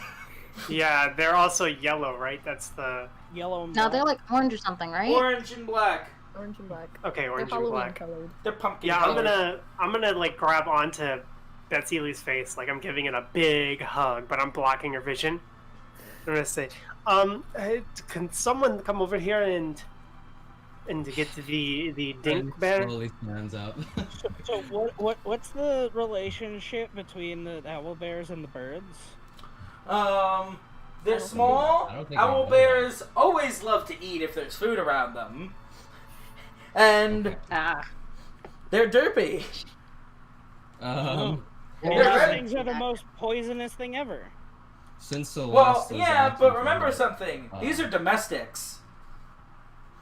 [SPEAKER 4] Yeah, they're also yellow, right? That's the
[SPEAKER 1] Yellow and
[SPEAKER 5] No,
[SPEAKER 1] black.
[SPEAKER 5] they're like orange or something, right?
[SPEAKER 3] Orange and black.
[SPEAKER 2] Orange and black.
[SPEAKER 4] okay,
[SPEAKER 2] They're
[SPEAKER 4] orange and
[SPEAKER 2] Halloween
[SPEAKER 4] black.
[SPEAKER 2] colored.
[SPEAKER 3] They're pumpkin
[SPEAKER 4] Yeah,
[SPEAKER 3] colored.
[SPEAKER 4] I'm gonna like grab onto Betsy Lee's face, like I'm giving it a big hug, but I'm blocking her vision. I'm gonna say, can someone come over here and get the dink bear?
[SPEAKER 6] Slowly stands up.
[SPEAKER 1] So what's the relationship between the owl bears and the birds?
[SPEAKER 3] They're small.
[SPEAKER 6] I don't think I
[SPEAKER 3] Owl
[SPEAKER 6] know
[SPEAKER 3] bears always love to eat if there's food around them. And
[SPEAKER 1] Ah.
[SPEAKER 3] they're derpy.
[SPEAKER 6] Um,
[SPEAKER 1] And
[SPEAKER 3] They're
[SPEAKER 1] these
[SPEAKER 3] right.
[SPEAKER 1] things are the most poisonous thing ever.
[SPEAKER 6] since Celeste
[SPEAKER 3] Well,
[SPEAKER 6] is
[SPEAKER 3] yeah,
[SPEAKER 6] acting
[SPEAKER 3] but remember
[SPEAKER 6] for-
[SPEAKER 3] something. These are domestics.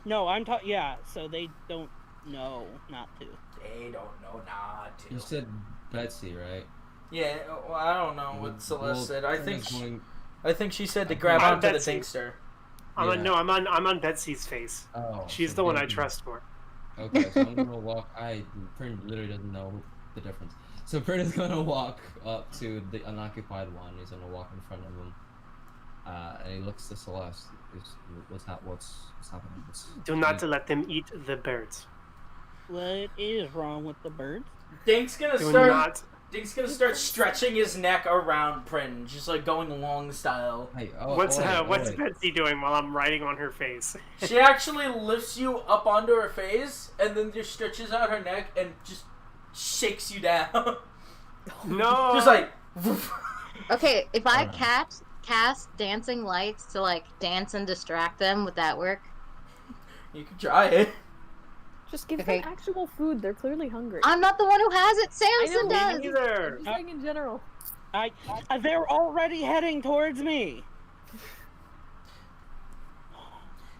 [SPEAKER 1] No, I'm talking. Yeah, so they don't know not to.
[SPEAKER 3] They don't know not to.
[SPEAKER 6] You said Betsy, right?
[SPEAKER 3] Yeah, well, I don't know what Celeste
[SPEAKER 6] Well,
[SPEAKER 3] said. I
[SPEAKER 6] Trina's
[SPEAKER 3] think
[SPEAKER 6] going.
[SPEAKER 3] I think she said to grab
[SPEAKER 4] I'm
[SPEAKER 3] onto the
[SPEAKER 4] Betsy.
[SPEAKER 3] Dinkster.
[SPEAKER 6] Yeah.
[SPEAKER 4] I'm on Betsy's face.
[SPEAKER 6] Oh,
[SPEAKER 4] She's
[SPEAKER 6] so
[SPEAKER 4] the one I
[SPEAKER 6] Dinky.
[SPEAKER 4] trust more.
[SPEAKER 6] Okay, so I'm gonna walk. Prin literally doesn't know the difference. So Prin is gonna walk up to the unoccupied one. He's gonna walk in front of him, and he looks to Celeste. What's happening?
[SPEAKER 4] Do not let them eat the birds.
[SPEAKER 1] What is wrong with the birds?
[SPEAKER 3] Dink's gonna
[SPEAKER 4] Do
[SPEAKER 3] start.
[SPEAKER 4] not.
[SPEAKER 3] Dink's gonna start stretching his neck around Prin, just like going long style.
[SPEAKER 6] Hey,
[SPEAKER 4] What's
[SPEAKER 6] wait.
[SPEAKER 4] Betsy doing while I'm riding on her face?
[SPEAKER 3] She actually lifts you up onto her face, and then just stretches out her neck and just shakes you down.
[SPEAKER 4] No.
[SPEAKER 3] Just like.
[SPEAKER 5] Okay, if I
[SPEAKER 6] Uh.
[SPEAKER 5] cast dancing lights to like dance and distract them, would that work?
[SPEAKER 3] You can try it.
[SPEAKER 2] Just give
[SPEAKER 5] Okay.
[SPEAKER 2] them actual food. They're clearly hungry.
[SPEAKER 5] I'm not the one who has it.
[SPEAKER 2] I
[SPEAKER 5] Samson
[SPEAKER 2] know,
[SPEAKER 5] does.
[SPEAKER 2] me
[SPEAKER 4] Neither.
[SPEAKER 2] I'm just saying in general.
[SPEAKER 1] They're already heading towards me.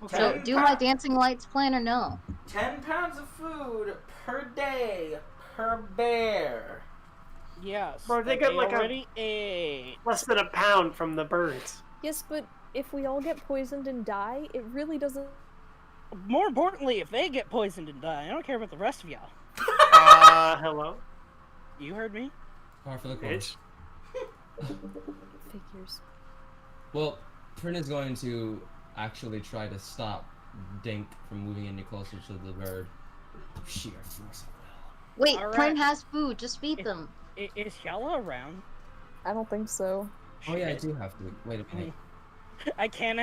[SPEAKER 5] So,
[SPEAKER 3] Ten
[SPEAKER 5] do
[SPEAKER 3] pa-
[SPEAKER 5] my dancing lights plan or no?
[SPEAKER 3] 10 pounds of food per day per bear.
[SPEAKER 1] Yes.
[SPEAKER 4] Bro, they
[SPEAKER 1] but
[SPEAKER 4] get like a-
[SPEAKER 1] already ate.
[SPEAKER 4] Less than a pound from the birds.
[SPEAKER 2] Yes, but if we all get poisoned and die, it really doesn't.
[SPEAKER 1] More importantly, if they get poisoned and die, I don't care about the rest of y'all.
[SPEAKER 4] Hello?
[SPEAKER 1] You heard me.
[SPEAKER 6] Par for the course.
[SPEAKER 4] Bitch.
[SPEAKER 2] Figures.
[SPEAKER 6] Well, Prin is going to actually try to stop Dink from moving any closer to the bird. Sheer force of will.
[SPEAKER 5] Wait,
[SPEAKER 1] All
[SPEAKER 5] Plain
[SPEAKER 1] right.
[SPEAKER 5] has food. Just feed them.
[SPEAKER 1] Is Yala around?
[SPEAKER 2] I don't think so.
[SPEAKER 6] Oh yeah, I
[SPEAKER 1] Shit.
[SPEAKER 6] do have to. Wait a minute.
[SPEAKER 1] I can't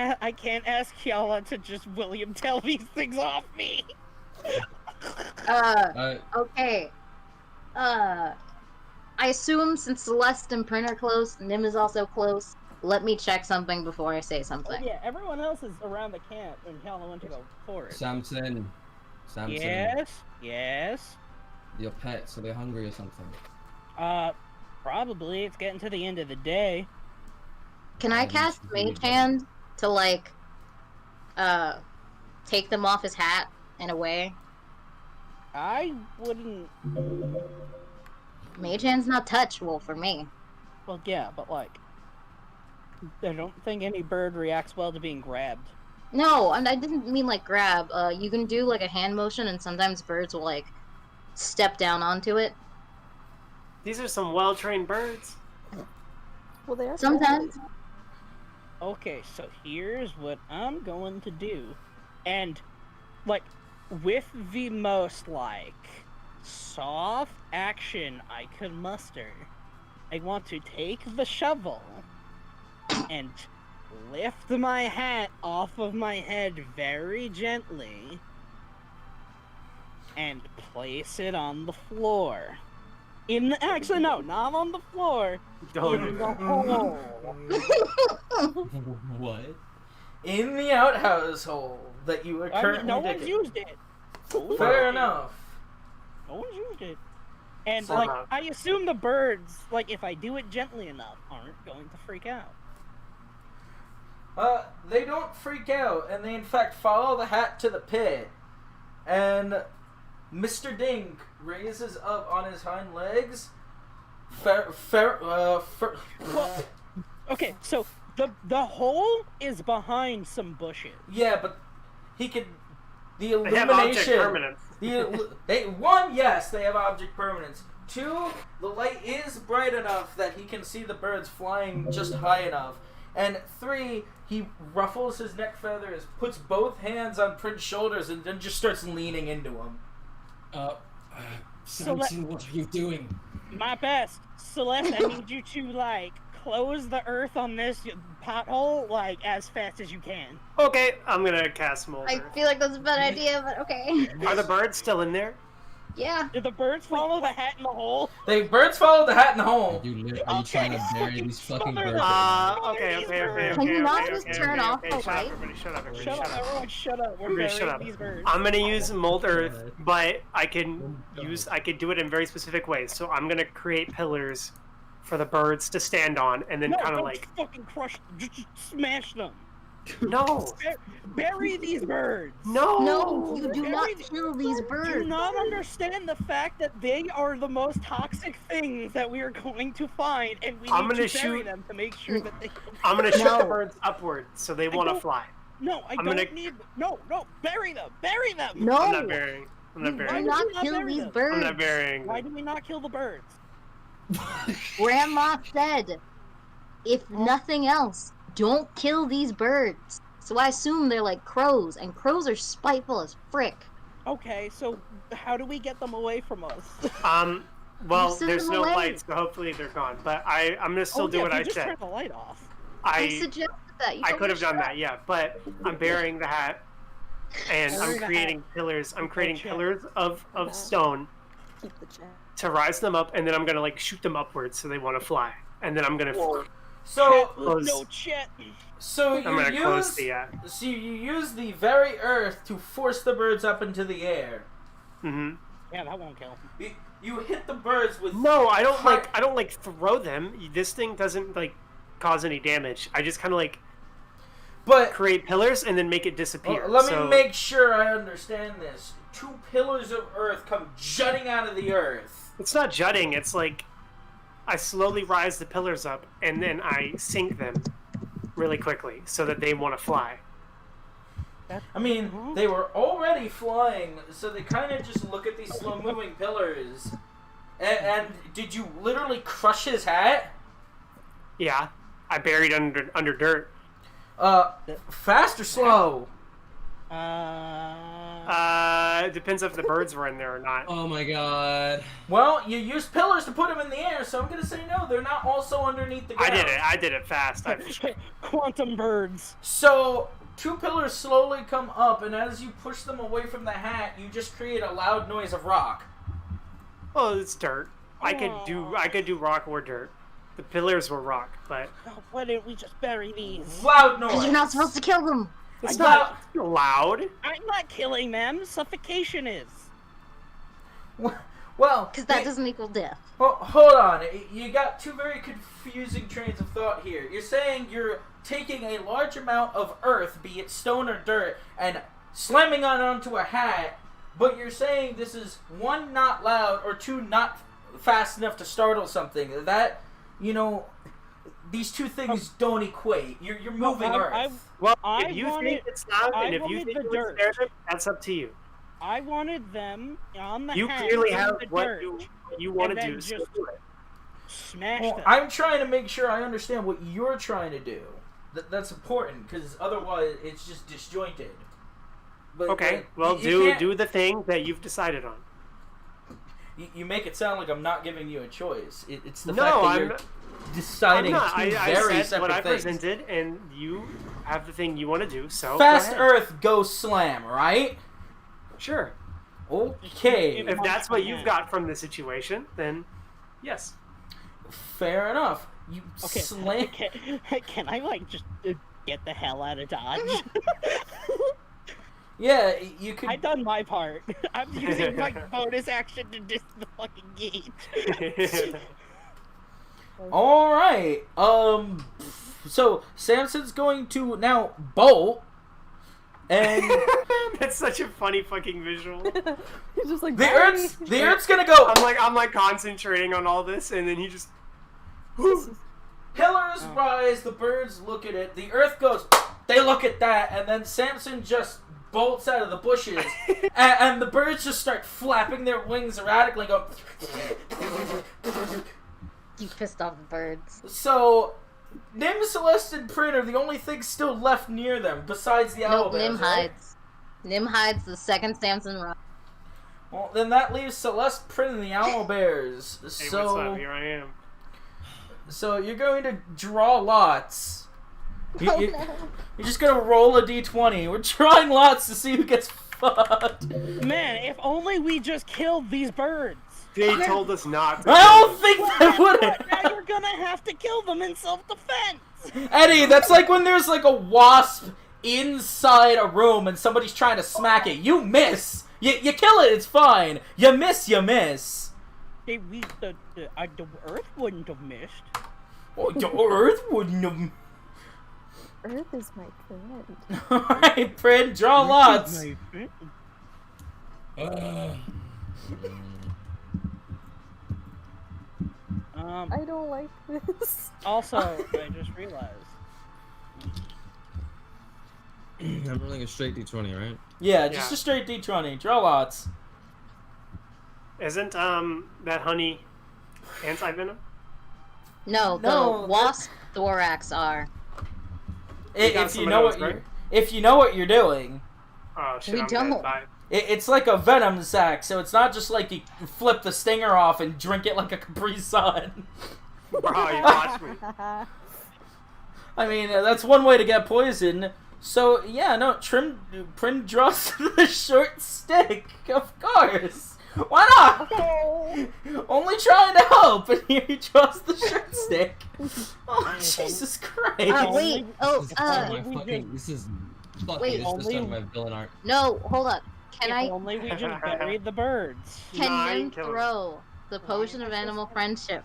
[SPEAKER 1] ask Yala to just William tell these things off me.
[SPEAKER 5] Okay. I assume since Celeste and Prin are close, Nim is also close. Let me check something before I say
[SPEAKER 1] Oh,
[SPEAKER 5] something.
[SPEAKER 1] yeah, everyone else is around the camp, and Yala went to go for it.
[SPEAKER 6] Samson.
[SPEAKER 1] Yes.
[SPEAKER 6] Your pets, are they hungry or something?
[SPEAKER 1] Probably. It's getting to the end of the day.
[SPEAKER 5] Can I
[SPEAKER 6] I
[SPEAKER 5] cast
[SPEAKER 6] need to
[SPEAKER 5] Mage
[SPEAKER 6] read
[SPEAKER 5] Hand to like, take them off his hat in a way?
[SPEAKER 1] I wouldn't.
[SPEAKER 5] Mage Hand's not touchable for me.
[SPEAKER 1] Well, yeah, but like, I don't think any bird reacts well to being grabbed.
[SPEAKER 5] No, and I didn't mean like grab. You can do like a hand motion, and sometimes birds will like step down onto it.
[SPEAKER 4] These are some well-trained birds.
[SPEAKER 2] Well, they are.
[SPEAKER 5] Sometimes.
[SPEAKER 1] Okay, so here's what I'm going to do. And, like, with the most, like, soft action I could muster, I want to take the shovel and lift my hat off of my head very gently and place it on the floor. Actually, no, not on the floor.
[SPEAKER 4] Don't.
[SPEAKER 1] In the hole.
[SPEAKER 6] What?
[SPEAKER 3] In the outhouse hole that you are
[SPEAKER 1] I
[SPEAKER 3] currently
[SPEAKER 1] mean, no one's
[SPEAKER 3] digging.
[SPEAKER 1] used it. No one's
[SPEAKER 3] Fair
[SPEAKER 1] used it.
[SPEAKER 3] enough.
[SPEAKER 1] No one's used it. And,
[SPEAKER 3] So-
[SPEAKER 1] like, I assume the birds, like, if I do it gently enough, aren't going to freak out.
[SPEAKER 3] They don't freak out, and they in fact follow the hat to the pit. And Mr. Dink raises up on his hind legs.
[SPEAKER 1] Well, okay, so the hole is behind some bushes.
[SPEAKER 3] Yeah, but he could. The
[SPEAKER 4] They have object
[SPEAKER 3] illumination.
[SPEAKER 4] permanence.
[SPEAKER 3] Yes, they have object permanence. 2, the light is bright enough that he can see the birds flying just high enough. And 3, he ruffles his neck feathers, puts both hands on Prince's shoulders, and then just starts leaning into him.
[SPEAKER 6] Samson, what are you doing?
[SPEAKER 1] My best. Celeste, I need you to, like, close the earth on this pothole, like, as fast as you can.
[SPEAKER 4] Okay, I'm gonna cast Mold
[SPEAKER 5] I
[SPEAKER 4] Earth.
[SPEAKER 5] feel like that's a bad idea, but okay.
[SPEAKER 4] Are the birds still in there?
[SPEAKER 5] Yeah.
[SPEAKER 1] Did the birds follow the hat in the hole?
[SPEAKER 3] The birds followed the hat in the hole.
[SPEAKER 6] Are you trying to bury these fucking birds?
[SPEAKER 4] Okay.
[SPEAKER 5] Can you not just turn off the
[SPEAKER 4] Shut up,
[SPEAKER 5] light?
[SPEAKER 4] everybody, shut up, everybody,
[SPEAKER 1] Shut up, everyone, shut up. We're
[SPEAKER 4] Everybody shut
[SPEAKER 1] burying
[SPEAKER 4] up.
[SPEAKER 1] these birds.
[SPEAKER 4] I'm gonna use Mold Earth, but I can do it in very specific ways. So I'm gonna create pillars for the birds to stand on, and then
[SPEAKER 1] No,
[SPEAKER 4] kind of
[SPEAKER 1] don't
[SPEAKER 4] like
[SPEAKER 1] fucking crush them. Just smash them.
[SPEAKER 4] no,
[SPEAKER 1] Bury these birds.
[SPEAKER 5] No, you do not
[SPEAKER 1] Bury the-
[SPEAKER 5] kill these
[SPEAKER 1] Do you
[SPEAKER 5] birds.
[SPEAKER 1] not understand the fact that they are the most toxic things that we are going to find, and we
[SPEAKER 4] I'm
[SPEAKER 1] need
[SPEAKER 4] gonna
[SPEAKER 1] to bury
[SPEAKER 4] shoot-
[SPEAKER 1] them to make sure that they.
[SPEAKER 4] I'm gonna shoot
[SPEAKER 5] No.
[SPEAKER 4] the birds upward so they want to
[SPEAKER 1] don't-
[SPEAKER 4] fly.
[SPEAKER 1] No, I
[SPEAKER 4] I'm
[SPEAKER 1] don't
[SPEAKER 4] gonna-
[SPEAKER 1] need. No, bury them. Bury them.
[SPEAKER 4] I'm not
[SPEAKER 5] No,
[SPEAKER 4] burying. I'm
[SPEAKER 5] you
[SPEAKER 4] not
[SPEAKER 5] do
[SPEAKER 1] Why
[SPEAKER 4] burying.
[SPEAKER 1] would
[SPEAKER 5] not
[SPEAKER 1] you not
[SPEAKER 5] kill
[SPEAKER 1] bury
[SPEAKER 5] these
[SPEAKER 1] them?
[SPEAKER 4] I'm not
[SPEAKER 5] birds.
[SPEAKER 4] burying.
[SPEAKER 1] Why do we not kill the birds?
[SPEAKER 5] Grandma said, if nothing else, don't kill these birds. So I assume they're like crows, and crows are spiteful as frick.
[SPEAKER 1] Okay, so how do we get them away from us?
[SPEAKER 4] Well,
[SPEAKER 5] send
[SPEAKER 4] there's
[SPEAKER 5] them
[SPEAKER 4] no
[SPEAKER 5] away.
[SPEAKER 4] lights, so hopefully they're gone. But I'm gonna still do
[SPEAKER 1] yeah,
[SPEAKER 4] what
[SPEAKER 1] if
[SPEAKER 4] I
[SPEAKER 1] you just
[SPEAKER 4] said.
[SPEAKER 1] turn the light off.
[SPEAKER 5] I
[SPEAKER 4] I
[SPEAKER 5] suggested that. You
[SPEAKER 4] I
[SPEAKER 5] told
[SPEAKER 4] could
[SPEAKER 5] me
[SPEAKER 4] have
[SPEAKER 5] to
[SPEAKER 4] done
[SPEAKER 5] shut
[SPEAKER 4] that, yeah. But I'm burying the hat, and
[SPEAKER 1] Bury
[SPEAKER 4] I'm
[SPEAKER 1] the
[SPEAKER 4] creating pillars. I'm creating
[SPEAKER 1] shit.
[SPEAKER 4] pillars of stone
[SPEAKER 2] Keep the chat.
[SPEAKER 4] to rise them up, and then I'm gonna like shoot them upwards so they want to fly, and then I'm gonna
[SPEAKER 3] So,
[SPEAKER 4] Close.
[SPEAKER 1] No chat.
[SPEAKER 3] so
[SPEAKER 4] I'm gonna
[SPEAKER 3] you
[SPEAKER 4] close
[SPEAKER 3] use,
[SPEAKER 4] the
[SPEAKER 3] so you use the very earth to force the birds up into the air.
[SPEAKER 1] Yeah, that won't kill.
[SPEAKER 3] You hit the birds with
[SPEAKER 4] No, I don't
[SPEAKER 3] Hi-
[SPEAKER 4] like throw them. This thing doesn't like cause any damage. I just kind of like
[SPEAKER 3] but
[SPEAKER 4] create pillars and then make it disappear.
[SPEAKER 3] let me
[SPEAKER 4] So-
[SPEAKER 3] make sure I understand this. 2 pillars of earth come jutting out of the earth.
[SPEAKER 4] It's not jutting. It's like I slowly rise the pillars up and then I sink them really quickly so that they want to fly.
[SPEAKER 3] I mean, they were already flying, so they kind of just look at these slow-moving pillars. And did you literally crush his hat?
[SPEAKER 4] Yeah, I buried under dirt.
[SPEAKER 3] Fast or slow?
[SPEAKER 4] It depends if the birds were in there or not.
[SPEAKER 6] Oh my god.
[SPEAKER 3] Well, you used pillars to put them in the air, so I'm gonna say no. They're not also underneath the ground.
[SPEAKER 4] I did it fast.
[SPEAKER 1] Quantum birds.
[SPEAKER 3] So 2 pillars slowly come up, and as you push them away from the hat, you just create a loud noise of rock.
[SPEAKER 4] Well, it's dirt. I could do rock or dirt. The pillars were rock, but
[SPEAKER 1] Oh, why didn't we just bury these?
[SPEAKER 3] Loud
[SPEAKER 5] Because
[SPEAKER 3] noise.
[SPEAKER 5] you're not supposed to kill them.
[SPEAKER 4] it's
[SPEAKER 3] Loud-
[SPEAKER 4] not loud.
[SPEAKER 1] I'm not killing them. Suffocation is.
[SPEAKER 3] Well,
[SPEAKER 5] Because that doesn't equal death.
[SPEAKER 3] hold on. You got 2 very confusing trains of thought here. You're saying you're taking a large amount of earth, be it stone or dirt, and slamming it onto a hat, but you're saying this is 1, not loud, or 2, not fast enough to startle something. That, these 2 things don't equate. You're moving earth.
[SPEAKER 4] Well,
[SPEAKER 1] I
[SPEAKER 4] if you
[SPEAKER 1] wanted-
[SPEAKER 4] think it's loud
[SPEAKER 1] I
[SPEAKER 4] and if you
[SPEAKER 1] wanted
[SPEAKER 4] think
[SPEAKER 1] the
[SPEAKER 4] it would
[SPEAKER 1] dirt.
[SPEAKER 4] scare them, that's up to you.
[SPEAKER 1] I wanted them on the
[SPEAKER 4] You
[SPEAKER 1] hat
[SPEAKER 4] clearly
[SPEAKER 1] in
[SPEAKER 4] have
[SPEAKER 1] the
[SPEAKER 4] what
[SPEAKER 1] dirt.
[SPEAKER 4] you want
[SPEAKER 1] and
[SPEAKER 4] to
[SPEAKER 1] then
[SPEAKER 4] do. So
[SPEAKER 1] just-
[SPEAKER 4] do it.
[SPEAKER 1] Smash
[SPEAKER 3] Well,
[SPEAKER 1] them.
[SPEAKER 3] I'm trying to make sure I understand what you're trying to do. That's important, because otherwise it's just disjointed. But,
[SPEAKER 4] Okay,
[SPEAKER 3] but
[SPEAKER 4] well,
[SPEAKER 3] you can't-
[SPEAKER 4] do the thing that you've decided on.
[SPEAKER 3] You make it sound like I'm not giving you a choice. It's the
[SPEAKER 4] No,
[SPEAKER 3] fact that
[SPEAKER 4] I'm
[SPEAKER 3] you're
[SPEAKER 4] not-
[SPEAKER 3] deciding
[SPEAKER 4] I'm not.
[SPEAKER 3] 2
[SPEAKER 4] I
[SPEAKER 3] very
[SPEAKER 4] said
[SPEAKER 3] separate
[SPEAKER 4] what I
[SPEAKER 3] things.
[SPEAKER 4] presented, and you have the thing you want to do. So
[SPEAKER 3] Fast
[SPEAKER 4] go ahead.
[SPEAKER 3] Earth, go slam, right?
[SPEAKER 4] Sure.
[SPEAKER 3] Okay,
[SPEAKER 4] If that's what you've got from the situation, then yes.
[SPEAKER 3] fair enough. You
[SPEAKER 1] Okay,
[SPEAKER 3] slam.
[SPEAKER 1] can I like just get the hell out of Dodge?
[SPEAKER 3] Yeah, you could.
[SPEAKER 1] I've done my part. I'm using my bonus action to dis the fucking gate.
[SPEAKER 3] All right. So Samson's going to now bolt, and
[SPEAKER 4] That's such a funny fucking visual.
[SPEAKER 2] He's just like
[SPEAKER 3] the
[SPEAKER 2] "Bye."
[SPEAKER 3] Earth's gonna go.
[SPEAKER 4] I'm like concentrating on all this, and then he just.
[SPEAKER 3] Pillars rise. The birds look at it. The Earth goes. They look at that, and then Samson just bolts out of the bushes, and the birds just start flapping their wings erratically, and go.
[SPEAKER 5] You pissed off the birds.
[SPEAKER 3] So Nim, Celeste, and Prin are the only things still left near them, besides the
[SPEAKER 5] Nope,
[SPEAKER 3] owlbears,
[SPEAKER 5] Nim
[SPEAKER 3] right?
[SPEAKER 5] hides. Nim hides the second Samson run.
[SPEAKER 3] Well, then that leaves Celeste, Prin, and the owlbears.
[SPEAKER 4] Hey,
[SPEAKER 3] So,
[SPEAKER 4] what's up? Here I am.
[SPEAKER 3] so you're going to draw lots. You,
[SPEAKER 5] Oh,
[SPEAKER 3] you,
[SPEAKER 5] no.
[SPEAKER 3] you're just gonna roll a d20. We're drawing lots to see who gets fucked.
[SPEAKER 1] Man, if only we just killed these birds.
[SPEAKER 4] They told us not to.
[SPEAKER 3] I don't think that would.
[SPEAKER 1] Now you're gonna have to kill them in self-defense.
[SPEAKER 3] Eddie, that's like when there's like a wasp inside a room and somebody's trying to smack it. You miss. You kill it. It's fine. You miss. You miss.
[SPEAKER 1] The Earth wouldn't have missed.
[SPEAKER 3] Oh, the Earth wouldn't have.
[SPEAKER 2] Earth is my friend.
[SPEAKER 3] Alright, Prin, draw lots.
[SPEAKER 2] I don't like this.
[SPEAKER 1] Also, I just realized.
[SPEAKER 6] I'm rolling a straight d20, right?
[SPEAKER 3] Yeah, just
[SPEAKER 4] Yeah.
[SPEAKER 3] a straight d20. Draw lots.
[SPEAKER 4] Isn't that honey anti-venom?
[SPEAKER 5] No,
[SPEAKER 3] No,
[SPEAKER 5] the wasp thorax are.
[SPEAKER 4] We got
[SPEAKER 3] If you
[SPEAKER 4] some of
[SPEAKER 3] know
[SPEAKER 4] those,
[SPEAKER 3] what you're,
[SPEAKER 4] right?
[SPEAKER 3] if you know what you're doing,
[SPEAKER 4] Oh shit!
[SPEAKER 5] We
[SPEAKER 4] I'm
[SPEAKER 5] don't.
[SPEAKER 4] dead. Bye.
[SPEAKER 3] it's like a venom sac. So it's not just like you flip the stinger off and drink it like a Capri Sun.
[SPEAKER 4] Bro, you watched me.
[SPEAKER 3] I mean, that's one way to get poison. So yeah, no, Prin draws the short stick, of course. Why not? Only trying to help, and here he draws the short stick. Oh Jesus Christ!
[SPEAKER 5] Wait. Oh,
[SPEAKER 6] This is part of my fucking. This is. Fuck
[SPEAKER 5] Wait,
[SPEAKER 6] me, this is the
[SPEAKER 1] only-
[SPEAKER 6] start of my villain arc.
[SPEAKER 5] no, hold up. Can
[SPEAKER 1] If
[SPEAKER 5] I?
[SPEAKER 1] only we just buried the birds.
[SPEAKER 5] Can
[SPEAKER 4] Nine
[SPEAKER 5] Nim
[SPEAKER 4] killers.
[SPEAKER 5] throw the potion of animal friendship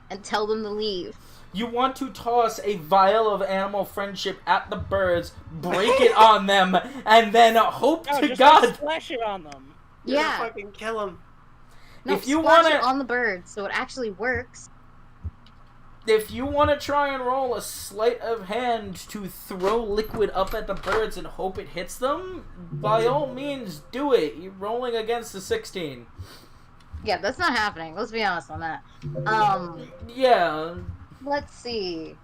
[SPEAKER 5] and tell them to leave?
[SPEAKER 3] You want to toss a vial of animal friendship at the birds, break it on them, and then hope
[SPEAKER 1] No,
[SPEAKER 3] to
[SPEAKER 1] just
[SPEAKER 3] God.
[SPEAKER 1] like splash it on them.
[SPEAKER 4] You're
[SPEAKER 5] Yeah.
[SPEAKER 4] gonna fucking kill him.
[SPEAKER 5] No,
[SPEAKER 3] If you
[SPEAKER 5] splash
[SPEAKER 3] wanna-
[SPEAKER 5] it on the bird so it actually works.
[SPEAKER 3] If you want to try and roll a sleight of hand to throw liquid up at the birds and hope it hits them, by all means do it. You're rolling against the 16.
[SPEAKER 5] Yeah, that's not happening. Let's be honest on that.
[SPEAKER 3] Yeah.
[SPEAKER 5] Let's see.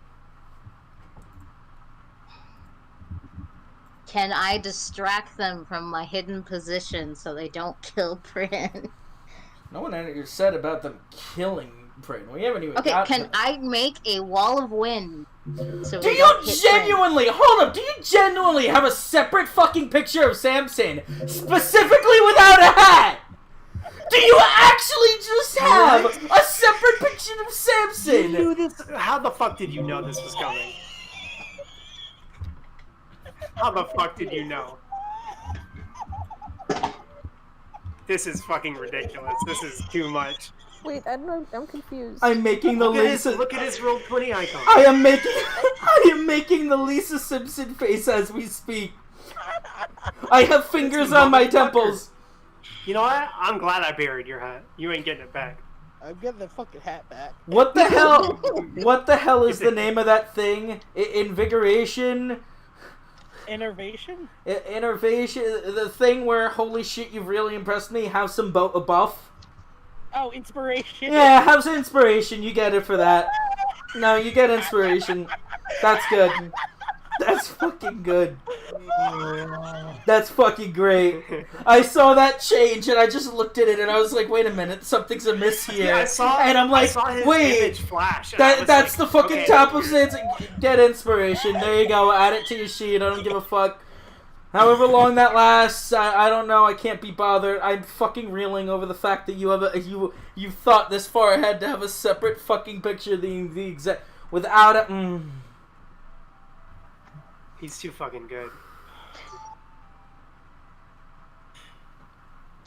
[SPEAKER 5] Can I distract them from my hidden position so they don't kill Prin?
[SPEAKER 3] No one ever said about them killing Prin. We haven't even
[SPEAKER 5] Okay,
[SPEAKER 3] got
[SPEAKER 5] can
[SPEAKER 3] to-
[SPEAKER 5] I make a wall of wind so
[SPEAKER 3] Do
[SPEAKER 5] we
[SPEAKER 3] you
[SPEAKER 5] don't hit Prin?
[SPEAKER 3] genuinely, hold up, do you genuinely have a separate fucking picture of Samson, specifically without a hat? Do you actually just have a separate picture of
[SPEAKER 4] You
[SPEAKER 3] Samson?
[SPEAKER 4] knew this. How the fuck did you know this was coming? How the fuck did you know? This is fucking ridiculous. This is too much.
[SPEAKER 2] Wait, I don't know. I'm confused.
[SPEAKER 3] I'm making the Lisa.
[SPEAKER 4] Look at his roll 20 icon.
[SPEAKER 3] I am making the Lisa Simpson face as we speak. I have fingers on my temples.
[SPEAKER 4] You know what? I'm glad I buried your hat. You ain't getting it back.
[SPEAKER 1] I'm getting the fucking hat back.
[SPEAKER 3] What the hell? What the hell is the name of that thing? Invigoration?
[SPEAKER 1] Innervation?
[SPEAKER 3] Innervation? The thing where, holy shit, you've really impressed me. Have some buff.
[SPEAKER 1] Oh, inspiration.
[SPEAKER 3] Yeah, have some inspiration. You get it for that. No, you get inspiration. That's good. That's fucking good. That's fucking great. I saw that change and I just looked at it and I was like, wait a minute, something's amiss here.
[SPEAKER 4] Yeah, I saw.
[SPEAKER 3] and I'm
[SPEAKER 4] I
[SPEAKER 3] like,
[SPEAKER 4] saw his
[SPEAKER 3] wait,
[SPEAKER 4] image flash. and I was
[SPEAKER 3] that's
[SPEAKER 4] like,
[SPEAKER 3] the fucking
[SPEAKER 4] okay,
[SPEAKER 3] top
[SPEAKER 4] that's
[SPEAKER 3] of
[SPEAKER 4] weird.
[SPEAKER 3] Samson. Get inspiration. There you go. Add it to your sheet. I don't give a fuck. However long that lasts, I don't know. I can't be bothered. I'm fucking reeling over the fact that you have you've thought this far ahead to have a separate fucking picture of the exact without it.
[SPEAKER 4] He's too fucking good.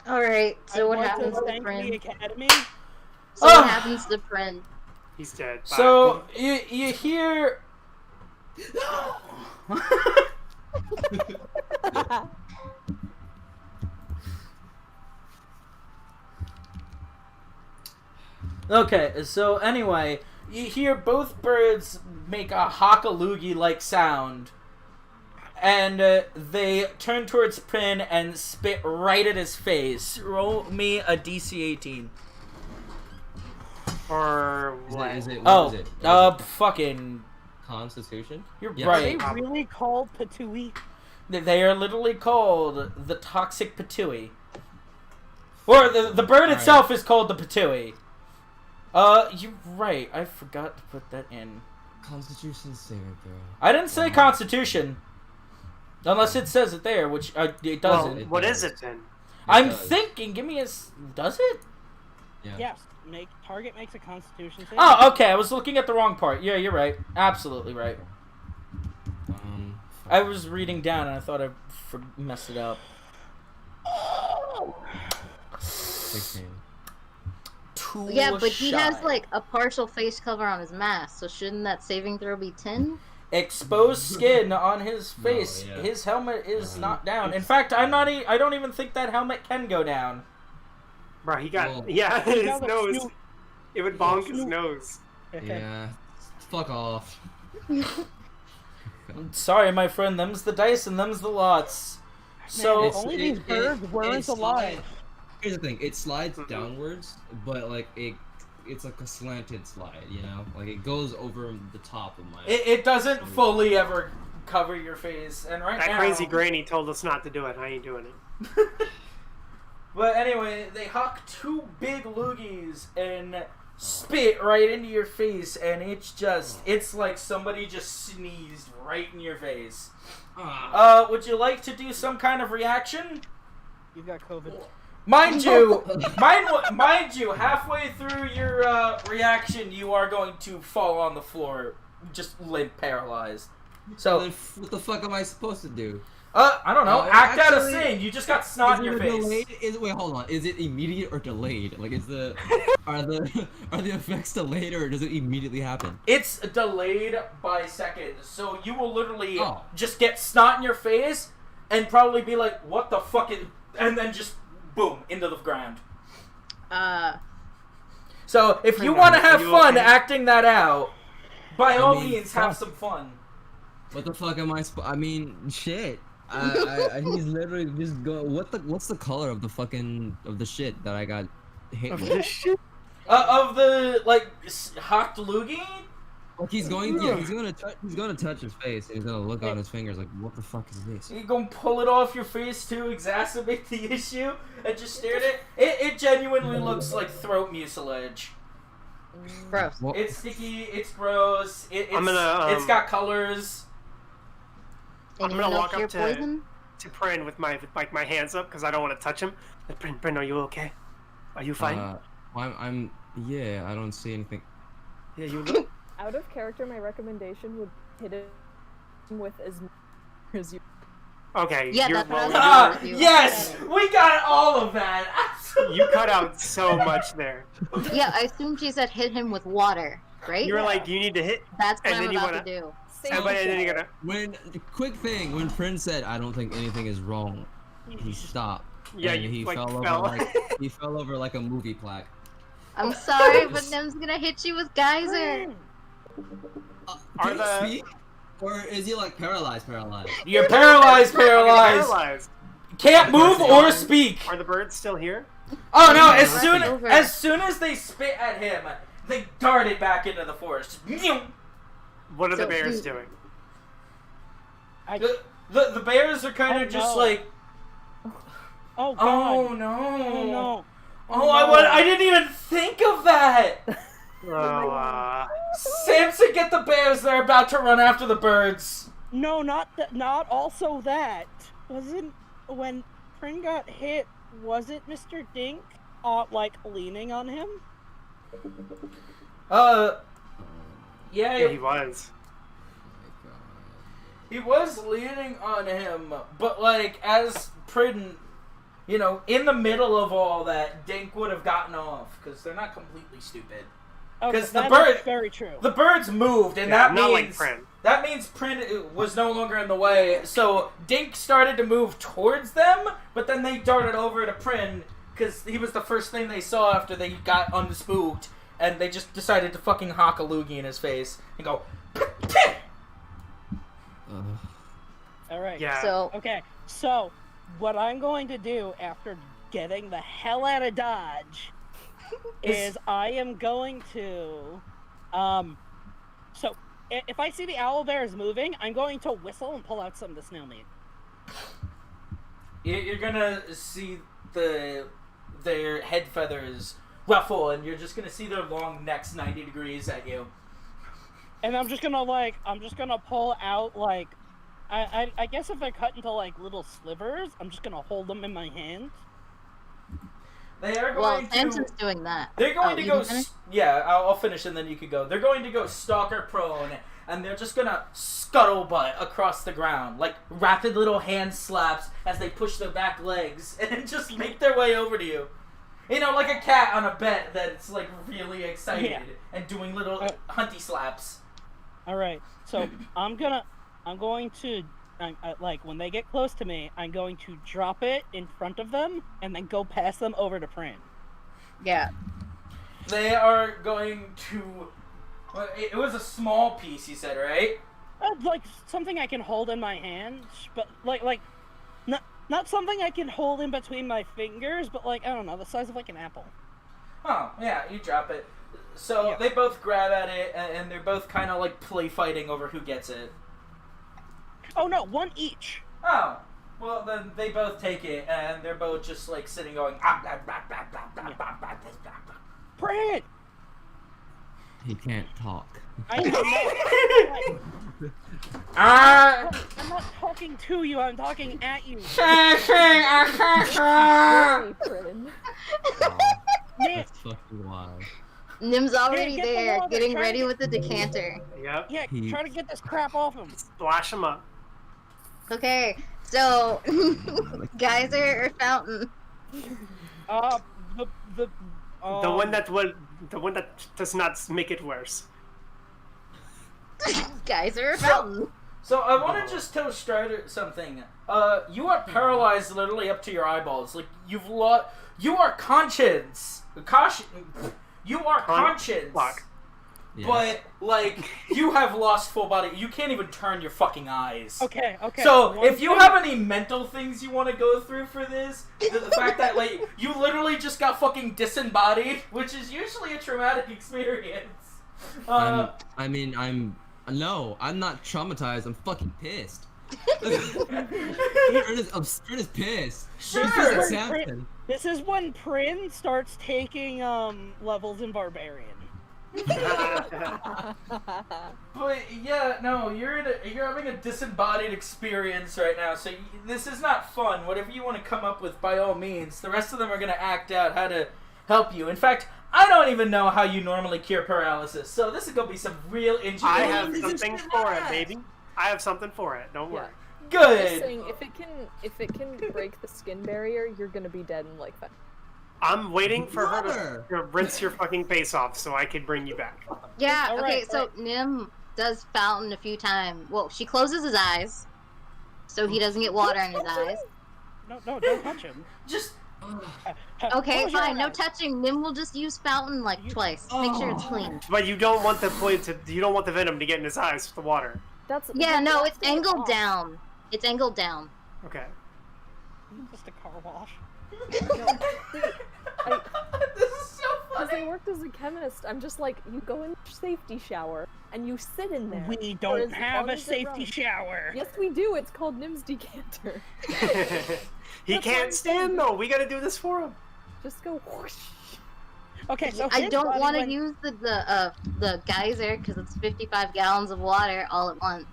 [SPEAKER 5] Alright, so what
[SPEAKER 1] I want
[SPEAKER 5] happens
[SPEAKER 1] to
[SPEAKER 5] to
[SPEAKER 1] thank the
[SPEAKER 5] Prin?
[SPEAKER 1] Academy.
[SPEAKER 5] So what
[SPEAKER 3] Ah!
[SPEAKER 5] happens to Prin?
[SPEAKER 4] He's dead. Bye.
[SPEAKER 3] So you hear. Okay, so anyway, you hear both birds make a hockaloogie-like sound, and they turn towards Prin and spit right at his face. Roll me a DC 18.
[SPEAKER 4] Or
[SPEAKER 6] Is
[SPEAKER 4] what?
[SPEAKER 6] it? What
[SPEAKER 3] Oh,
[SPEAKER 6] is it? What is it?
[SPEAKER 3] fucking
[SPEAKER 6] Constitution?
[SPEAKER 3] You're
[SPEAKER 6] Yes.
[SPEAKER 1] Are they
[SPEAKER 3] right.
[SPEAKER 1] really called Patooey?
[SPEAKER 3] They are literally called the toxic patooey. Or the bird itself is called the patooey. You're right. I forgot to put that in.
[SPEAKER 6] Constitution saving throw.
[SPEAKER 3] I didn't say Constitution. Unless it says it there, which it doesn't.
[SPEAKER 6] It
[SPEAKER 4] What
[SPEAKER 6] does.
[SPEAKER 4] is it then?
[SPEAKER 3] I'm
[SPEAKER 6] does.
[SPEAKER 3] thinking, give me a... Does it?
[SPEAKER 6] Yeah.
[SPEAKER 1] Yes. Target makes a Constitution save.
[SPEAKER 3] Oh, okay. I was looking at the wrong part. Yeah, you're right. Absolutely right. I was reading down and I thought I messed it up.
[SPEAKER 6] 16.
[SPEAKER 5] Yeah, but he has
[SPEAKER 3] shy.
[SPEAKER 5] like a partial face cover on his mask, so shouldn't that saving throw be 10?
[SPEAKER 3] Exposed skin on his face.
[SPEAKER 6] yeah.
[SPEAKER 3] His helmet is not down. In fact, I don't even think that helmet can go down.
[SPEAKER 4] Bro, he got
[SPEAKER 6] Well,
[SPEAKER 4] his
[SPEAKER 1] got the
[SPEAKER 4] nose.
[SPEAKER 1] snoot.
[SPEAKER 4] It would bonk his
[SPEAKER 1] Snoot.
[SPEAKER 4] nose.
[SPEAKER 6] Yeah. Fuck off.
[SPEAKER 3] Sorry, my friend. Them's the dice and them's the lots. So
[SPEAKER 1] If only these birds weren't alive.
[SPEAKER 6] Here's the thing: it slides downwards, but like it's like a slanted slide. You know, like it goes over the top of my.
[SPEAKER 3] it doesn't fully ever cover your face, and right
[SPEAKER 4] That
[SPEAKER 3] now.
[SPEAKER 4] crazy granny told us not to do it. I ain't doing it.
[SPEAKER 3] But anyway, they huck two big loogies and spit right into your face, and it's like somebody just sneezed right in your face. Would you like to do some kind of reaction?
[SPEAKER 1] You've got COVID.
[SPEAKER 3] Mind you, halfway through your reaction, you are going to fall on the floor, just limp, paralyzed.
[SPEAKER 6] So
[SPEAKER 3] So,
[SPEAKER 6] then, what the fuck am I supposed to do?
[SPEAKER 3] I don't know. Act out a
[SPEAKER 6] actually,
[SPEAKER 3] scene. You just got snot in your face.
[SPEAKER 6] Wait, hold on. Is it immediate or delayed? Like, are the effects delayed or does it immediately happen?
[SPEAKER 3] It's delayed by seconds, so you will literally
[SPEAKER 6] Oh.
[SPEAKER 3] just get snot in your face and probably be like, "What the fuck?" And then just boom into the ground. So if you want to have fun acting that out, by all means, have some fun.
[SPEAKER 6] What the fuck am I? I mean, shit. He's literally just go. What's the color of the shit that I got hit
[SPEAKER 4] Of
[SPEAKER 6] with?
[SPEAKER 4] this shit.
[SPEAKER 3] Of the hot loogie.
[SPEAKER 6] Like he's gonna touch his face and he's gonna look on his fingers like, what the fuck is this?
[SPEAKER 3] You gonna pull it off your face to exacerbate the issue and just stare at it. It genuinely looks like throat mucilage.
[SPEAKER 5] Gross.
[SPEAKER 6] What?
[SPEAKER 3] It's sticky. It's gross. It's got colors.
[SPEAKER 4] I'm
[SPEAKER 5] Anyone
[SPEAKER 4] gonna
[SPEAKER 5] else
[SPEAKER 4] walk up
[SPEAKER 5] hear
[SPEAKER 4] to
[SPEAKER 5] poison?
[SPEAKER 4] Prin with my hands up because I don't want to touch him. Prin, are you okay? Are you fine?
[SPEAKER 6] I'm yeah. I don't see anything.
[SPEAKER 4] Yeah, you look.
[SPEAKER 2] Out of character, my recommendation would hit him with as much as you.
[SPEAKER 4] Okay.
[SPEAKER 5] Yeah,
[SPEAKER 4] you're
[SPEAKER 5] that's what I was
[SPEAKER 4] low.
[SPEAKER 5] gonna do with you.
[SPEAKER 3] Yes, we got all of that. Absolutely.
[SPEAKER 4] You cut out so much there.
[SPEAKER 5] Yeah, I assume she said hit him with water, right?
[SPEAKER 4] You were like, you need to hit.
[SPEAKER 5] That's what
[SPEAKER 4] and
[SPEAKER 5] I'm
[SPEAKER 4] then you
[SPEAKER 5] about
[SPEAKER 4] wanna-
[SPEAKER 5] to do.
[SPEAKER 4] And then you're gonna.
[SPEAKER 6] Quick thing, when Prince said, "I don't think anything is wrong," he stopped.
[SPEAKER 4] Yeah,
[SPEAKER 6] and
[SPEAKER 4] you,
[SPEAKER 6] he
[SPEAKER 4] like,
[SPEAKER 6] fell
[SPEAKER 4] fell.
[SPEAKER 6] over he fell over like a movie plaque.
[SPEAKER 5] I'm sorry, but Nem's gonna hit you with geyser.
[SPEAKER 4] Are
[SPEAKER 6] Can he
[SPEAKER 4] the-
[SPEAKER 6] speak? Or is he like paralyzed?
[SPEAKER 3] You're paralyzed.
[SPEAKER 4] Paralyzed.
[SPEAKER 3] Can't move or speak.
[SPEAKER 4] Are the birds still here?
[SPEAKER 3] Oh no!
[SPEAKER 5] Yeah,
[SPEAKER 3] As soon as they spit at him, they darted back into the forest.
[SPEAKER 4] What are the
[SPEAKER 5] So
[SPEAKER 4] bears
[SPEAKER 5] who-
[SPEAKER 4] doing?
[SPEAKER 3] The bears are kind of
[SPEAKER 1] Oh,
[SPEAKER 3] just
[SPEAKER 1] no.
[SPEAKER 3] like,
[SPEAKER 1] Oh god.
[SPEAKER 3] oh no,
[SPEAKER 1] Oh no.
[SPEAKER 3] oh I didn't even think of that.
[SPEAKER 4] Oh,
[SPEAKER 3] Samson, get the bears! They're about to run after the birds.
[SPEAKER 1] No, not also that. Wasn't when Prin got hit, was it Mr. Dink like leaning on him?
[SPEAKER 4] yeah, he was.
[SPEAKER 3] He was leaning on him, but like as Prin, in the middle of all that, Dink would have gotten off because they're not completely stupid.
[SPEAKER 1] Okay,
[SPEAKER 3] 'Cause the
[SPEAKER 1] that
[SPEAKER 3] bird-
[SPEAKER 1] is very true.
[SPEAKER 3] The birds moved, and
[SPEAKER 4] Yeah,
[SPEAKER 3] that
[SPEAKER 4] not
[SPEAKER 3] means
[SPEAKER 4] like Prin.
[SPEAKER 3] that means Prin was no longer in the way. So Dink started to move towards them, but then they darted over to Prin because he was the first thing they saw after they got unspooked, and they just decided to fucking hock a loogie in his face and go.
[SPEAKER 1] All right.
[SPEAKER 4] Yeah.
[SPEAKER 5] So
[SPEAKER 1] Okay. So, what I'm going to do after getting the hell out of Dodge is I am going to, so if I see the owlbear is moving, I'm going to whistle and pull out some of the snail meat.
[SPEAKER 3] You're gonna see their head feathers ruffle, and you're just gonna see their long necks 90 degrees at you.
[SPEAKER 1] And I'm just gonna pull out like, I guess if they're cut into like little slivers, I'm just gonna hold them in my hand.
[SPEAKER 3] They are
[SPEAKER 5] Well,
[SPEAKER 3] going
[SPEAKER 5] Samson's
[SPEAKER 3] to.
[SPEAKER 5] doing that.
[SPEAKER 3] They're going to
[SPEAKER 5] you
[SPEAKER 3] go.
[SPEAKER 5] can finish?
[SPEAKER 3] Yeah, I'll finish and then you can go. They're going to go stalker prone, and they're just gonna scuttlebutt across the ground, like rapid little hand slaps as they push their back legs and just make their way over to you. You know, like a cat on a bet that's like really excited and doing little hunty slaps.
[SPEAKER 1] All right, so I'm going to, like when they get close to me, I'm going to drop it in front of them and then go past them over to Prin.
[SPEAKER 5] Yeah.
[SPEAKER 3] They are going to. Well, it was a small piece, you said, right?
[SPEAKER 1] Like something I can hold in my hand, but like not something I can hold in between my fingers, but like I don't know, the size of like an apple.
[SPEAKER 3] Oh, yeah, you drop it. So they both grab at it, and they're both kind of like play fighting over who gets it.
[SPEAKER 1] Oh no, one each.
[SPEAKER 3] Oh, well then they both take it, and they're both just like sitting going.
[SPEAKER 1] Prin!
[SPEAKER 6] He can't talk.
[SPEAKER 1] I'm not talking to you, I'm talking at you.
[SPEAKER 2] Very Prin.
[SPEAKER 1] Nim,
[SPEAKER 6] That's fucking wild.
[SPEAKER 5] Nim's already
[SPEAKER 1] get the
[SPEAKER 5] there,
[SPEAKER 1] water,
[SPEAKER 5] getting
[SPEAKER 1] try
[SPEAKER 5] ready
[SPEAKER 1] to
[SPEAKER 5] with the decanter.
[SPEAKER 4] Yep.
[SPEAKER 1] yeah, try to get this crap off him.
[SPEAKER 4] Splash him up.
[SPEAKER 5] Okay, so geyser or fountain?
[SPEAKER 1] The
[SPEAKER 4] The one that does not make it worse.
[SPEAKER 5] Geyser or fountain?
[SPEAKER 3] So I want to just tell Strider something. You are paralyzed literally up to your eyeballs. Like you've lost. You are conscience. Caution. You are conscience.
[SPEAKER 4] Fuck.
[SPEAKER 6] Yes.
[SPEAKER 3] But like you have lost full body. You can't even turn your fucking eyes.
[SPEAKER 1] Okay.
[SPEAKER 3] So
[SPEAKER 1] one
[SPEAKER 3] if you
[SPEAKER 1] thing-
[SPEAKER 3] have any mental things you want to go through for this, the fact that like you literally just got fucking disembodied, which is usually a traumatic experience.
[SPEAKER 6] I'm no, I'm not traumatized. I'm fucking pissed. Stern is pissed.
[SPEAKER 3] Sure.
[SPEAKER 6] He's just like Samson.
[SPEAKER 1] This is when Prin starts taking levels in Barbarian.
[SPEAKER 3] But yeah, no, you're having a disembodied experience right now. So this is not fun. Whatever you want to come up with, by all means. The rest of them are gonna act out how to help you. In fact, I don't even know how you normally cure paralysis. So this is gonna be some real
[SPEAKER 4] I
[SPEAKER 3] engineering.
[SPEAKER 4] have something for it, baby. I have something for it. Don't worry.
[SPEAKER 2] Just
[SPEAKER 3] Good.
[SPEAKER 2] saying, if it can break the skin barrier, you're gonna be dead in like 5.
[SPEAKER 4] I'm waiting for her
[SPEAKER 6] Brother.
[SPEAKER 4] to rinse your fucking face off so I can bring you back.
[SPEAKER 5] Yeah,
[SPEAKER 1] All
[SPEAKER 5] okay,
[SPEAKER 1] right,
[SPEAKER 5] so Nim does fountain a few times. Well, she closes his eyes, so he doesn't get water in his eyes.
[SPEAKER 1] No, don't touch him.
[SPEAKER 3] Just
[SPEAKER 5] Okay,
[SPEAKER 1] Close your
[SPEAKER 5] fine, no
[SPEAKER 1] eyes.
[SPEAKER 5] touching. Nim will just use fountain like twice. Make sure it's clean.
[SPEAKER 4] But you don't want the venom to get in his eyes with the water.
[SPEAKER 2] That's
[SPEAKER 5] Yeah, no,
[SPEAKER 2] that's
[SPEAKER 5] it's angled
[SPEAKER 2] off.
[SPEAKER 5] down. It's angled down.
[SPEAKER 4] Okay.
[SPEAKER 1] Just a car wash.
[SPEAKER 3] this is so
[SPEAKER 2] Because I
[SPEAKER 3] funny.
[SPEAKER 2] worked as a chemist, I'm just like, you go in the safety shower and you sit in there.
[SPEAKER 1] We
[SPEAKER 2] for
[SPEAKER 1] don't
[SPEAKER 2] as
[SPEAKER 1] have
[SPEAKER 2] long
[SPEAKER 1] a
[SPEAKER 2] as it
[SPEAKER 1] safety
[SPEAKER 2] runs.
[SPEAKER 1] shower.
[SPEAKER 2] Yes, we do. It's called Nim's decanter.
[SPEAKER 4] He
[SPEAKER 2] That's
[SPEAKER 4] can't
[SPEAKER 2] what
[SPEAKER 4] stand though. We gotta do this for him.
[SPEAKER 2] Just go whoosh.
[SPEAKER 1] Okay, so
[SPEAKER 5] I
[SPEAKER 1] his
[SPEAKER 5] don't
[SPEAKER 1] body
[SPEAKER 5] want to
[SPEAKER 1] went-
[SPEAKER 5] use the geyser because it's 55 gallons of water all at once.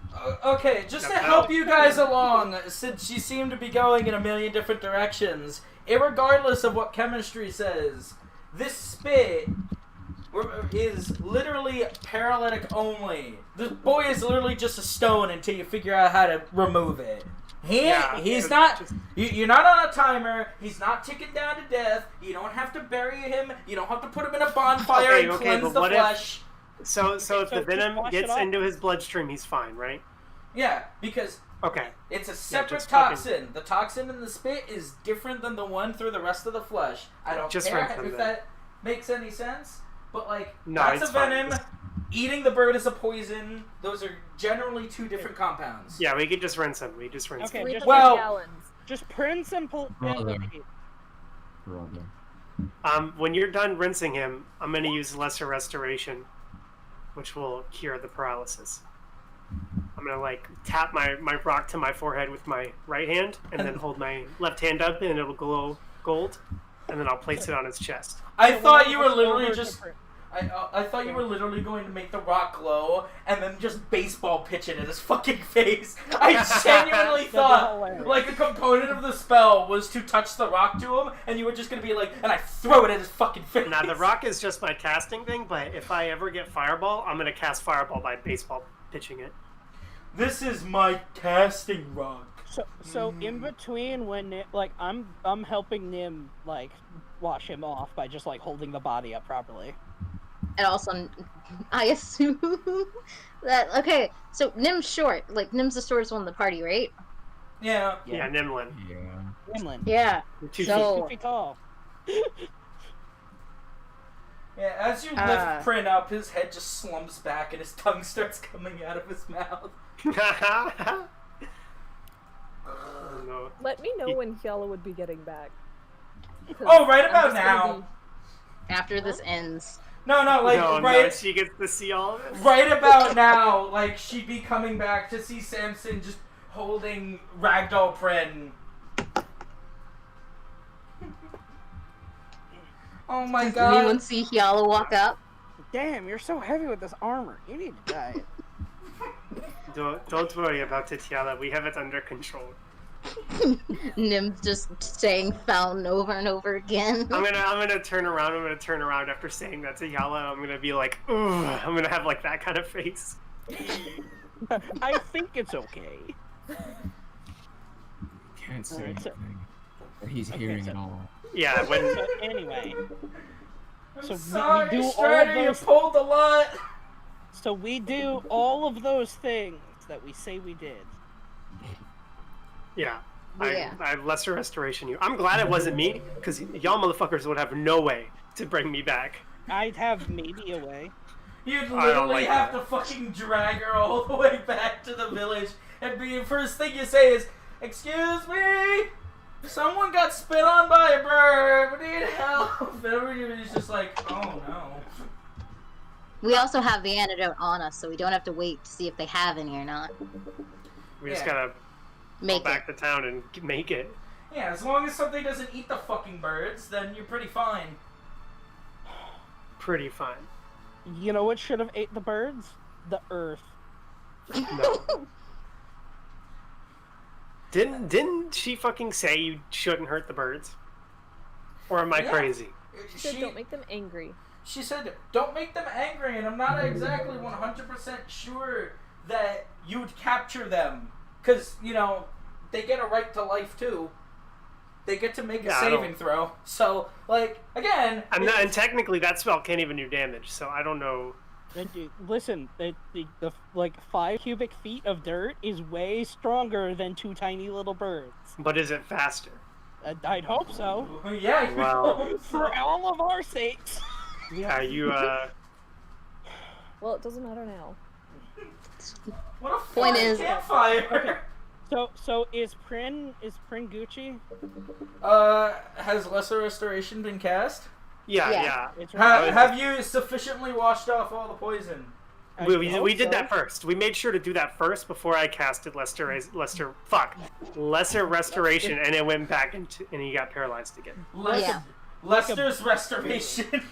[SPEAKER 3] Okay, just to help you guys along, since you seem to be going in a million different directions, irregardless of what chemistry says, this spit is literally paralytic only. The boy is literally just a stone until you figure out how to remove it. He's not.
[SPEAKER 4] Just-
[SPEAKER 3] You're not on a timer. He's not ticking down to death. You don't have to bury him. You don't have to put him in a bonfire and
[SPEAKER 4] Okay,
[SPEAKER 3] cleanse
[SPEAKER 4] but
[SPEAKER 3] the
[SPEAKER 4] what if-
[SPEAKER 3] flesh.
[SPEAKER 4] So if
[SPEAKER 1] so
[SPEAKER 4] the
[SPEAKER 1] just
[SPEAKER 4] venom
[SPEAKER 1] wash it
[SPEAKER 4] gets
[SPEAKER 1] off.
[SPEAKER 4] into his bloodstream, he's fine, right?
[SPEAKER 3] Yeah, because
[SPEAKER 4] Okay.
[SPEAKER 3] it's a separate
[SPEAKER 4] just fucking-
[SPEAKER 3] toxin. The toxin in the spit is different than the one through the rest of the flesh. I don't
[SPEAKER 4] Just
[SPEAKER 3] care
[SPEAKER 4] rinse them
[SPEAKER 3] if
[SPEAKER 4] then.
[SPEAKER 3] that makes any sense, but like
[SPEAKER 4] No,
[SPEAKER 3] that's
[SPEAKER 4] it's
[SPEAKER 3] a
[SPEAKER 4] fine.
[SPEAKER 3] venom. Eating the bird is a poison. Those are generally two different compounds.
[SPEAKER 4] Yeah, we could just rinse him. We just rinse
[SPEAKER 1] Okay,
[SPEAKER 4] him.
[SPEAKER 2] 300
[SPEAKER 3] Well-
[SPEAKER 2] gallons.
[SPEAKER 1] Just Prince and pull.
[SPEAKER 6] Brother. Brother.
[SPEAKER 4] When you're done rinsing him, I'm gonna use lesser restoration. which will cure the paralysis. I'm gonna like tap my rock to my forehead with my right hand, and then hold my left hand up, and it'll glow gold, and then I'll place it on his chest.
[SPEAKER 3] I
[SPEAKER 1] So
[SPEAKER 3] thought
[SPEAKER 1] when
[SPEAKER 3] you
[SPEAKER 1] I
[SPEAKER 3] were
[SPEAKER 1] look
[SPEAKER 3] literally
[SPEAKER 1] over
[SPEAKER 3] just.
[SPEAKER 1] to
[SPEAKER 3] I thought you were literally going to make the rock glow and then just baseball pitch it in his fucking face. I genuinely
[SPEAKER 1] That'd be
[SPEAKER 3] thought
[SPEAKER 1] hilarious.
[SPEAKER 3] like a component of the spell was to touch the rock to him, and you were just gonna be like, and I throw it at his fucking face.
[SPEAKER 4] Now the rock is just my casting thing, but if I ever get fireball, I'm gonna cast fireball by baseball pitching it.
[SPEAKER 3] This is my casting rock.
[SPEAKER 1] So in between when like I'm helping Nim like wash him off by just like holding the body up properly.
[SPEAKER 5] And also, I assume that okay. So Nim's short. Like Nim's the shortest one in the party, right?
[SPEAKER 3] Yeah.
[SPEAKER 4] Yeah, Nimlin.
[SPEAKER 6] Yeah.
[SPEAKER 1] Nimlin.
[SPEAKER 5] Yeah.
[SPEAKER 4] You're 2
[SPEAKER 5] So-
[SPEAKER 1] 2 feet tall.
[SPEAKER 3] Yeah. As you lift Prin up, his head just slumps back and his tongue starts coming out of his mouth.
[SPEAKER 4] feet. Oh, no.
[SPEAKER 2] Let me know when Hyala would be getting back. 'Cause
[SPEAKER 3] Oh, right
[SPEAKER 2] I'm
[SPEAKER 3] about
[SPEAKER 2] just gonna
[SPEAKER 3] now.
[SPEAKER 5] After this ends.
[SPEAKER 3] No, like
[SPEAKER 4] no,
[SPEAKER 3] right.
[SPEAKER 4] she gets to see all of this.
[SPEAKER 3] Right about now, like, she'd be coming back to see Samson just holding Ragdoll Prin. Oh my
[SPEAKER 5] Does
[SPEAKER 3] god.
[SPEAKER 5] anyone see Hyala walk up?
[SPEAKER 1] Damn, you're so heavy with this armor. You need to diet.
[SPEAKER 4] Don't worry about it, Tiala. We have it under control.
[SPEAKER 5] Nim's just saying fountain over and over again.
[SPEAKER 4] I'm gonna turn around. I'm gonna turn around after saying that to Yala. I'm gonna be like, ooh. I'm gonna have like that kind of face.
[SPEAKER 1] I think it's okay.
[SPEAKER 6] Can't say
[SPEAKER 1] Alright, so-
[SPEAKER 6] anything. Or he's
[SPEAKER 1] Okay,
[SPEAKER 6] hearing
[SPEAKER 1] so-
[SPEAKER 6] it all.
[SPEAKER 4] Yeah, when
[SPEAKER 1] So anyway,
[SPEAKER 3] I'm
[SPEAKER 1] so
[SPEAKER 3] sorry,
[SPEAKER 1] we do all
[SPEAKER 3] Strider,
[SPEAKER 1] of
[SPEAKER 3] you
[SPEAKER 1] those.
[SPEAKER 3] pulled a lot.
[SPEAKER 1] So we do all of those things that we say we did.
[SPEAKER 4] yeah,
[SPEAKER 5] Yeah.
[SPEAKER 4] I lesser restoration you. I'm glad it wasn't me, because y'all motherfuckers would have no way to bring me back.
[SPEAKER 1] I'd have maybe a way.
[SPEAKER 3] You'd
[SPEAKER 4] I don't
[SPEAKER 3] literally
[SPEAKER 4] like
[SPEAKER 3] have
[SPEAKER 4] that.
[SPEAKER 3] to fucking drag her all the way back to the village, and the first thing you say is, "Excuse me, someone got spit on by a bird. We need help." And everybody's just like, "Oh no."
[SPEAKER 5] We also have the antidote on us, so we don't have to wait to see if they have any or not.
[SPEAKER 4] We just
[SPEAKER 3] Yeah.
[SPEAKER 4] gotta go
[SPEAKER 5] Make
[SPEAKER 4] back
[SPEAKER 5] it.
[SPEAKER 4] to town and make it.
[SPEAKER 3] Yeah, as long as something doesn't eat the fucking birds, then you're pretty fine.
[SPEAKER 4] Pretty fine.
[SPEAKER 1] You know what should have ate the birds? The earth.
[SPEAKER 4] No. Didn't she fucking say you shouldn't hurt the birds? Or am I
[SPEAKER 3] Yeah.
[SPEAKER 4] crazy?
[SPEAKER 2] She said don't make them angry.
[SPEAKER 3] She said, "Don't make them angry," and I'm not exactly 100% sure that you'd capture them. Because, you know, they get a right to life, too. They get to make a
[SPEAKER 4] Yeah, I
[SPEAKER 3] saving
[SPEAKER 4] don't-
[SPEAKER 3] throw. So, like, again...
[SPEAKER 4] And technically that spell can't even do damage, so I don't know.
[SPEAKER 1] Listen, the like 5 cubic feet of dirt is way stronger than 2 tiny little birds.
[SPEAKER 4] But is it faster?
[SPEAKER 1] I'd hope so.
[SPEAKER 3] Yeah, you
[SPEAKER 4] Wow.
[SPEAKER 3] know,
[SPEAKER 1] For all of our sakes.
[SPEAKER 4] Yeah, you
[SPEAKER 2] Well, it doesn't matter now.
[SPEAKER 3] What a
[SPEAKER 5] Point
[SPEAKER 3] fun
[SPEAKER 5] is-
[SPEAKER 3] campfire!
[SPEAKER 1] So is Prin Gucci?
[SPEAKER 3] Has Lesser Restoration been cast?
[SPEAKER 4] yeah.
[SPEAKER 5] Yeah.
[SPEAKER 1] It's
[SPEAKER 3] Have you sufficiently washed off all the poison?
[SPEAKER 1] I
[SPEAKER 4] We
[SPEAKER 1] hope
[SPEAKER 4] did
[SPEAKER 1] so.
[SPEAKER 4] that first. We made sure to do that first before I casted Lesser Restoration, and it went back into, and he got paralyzed again.
[SPEAKER 5] Yeah.
[SPEAKER 3] Lester's Restoration.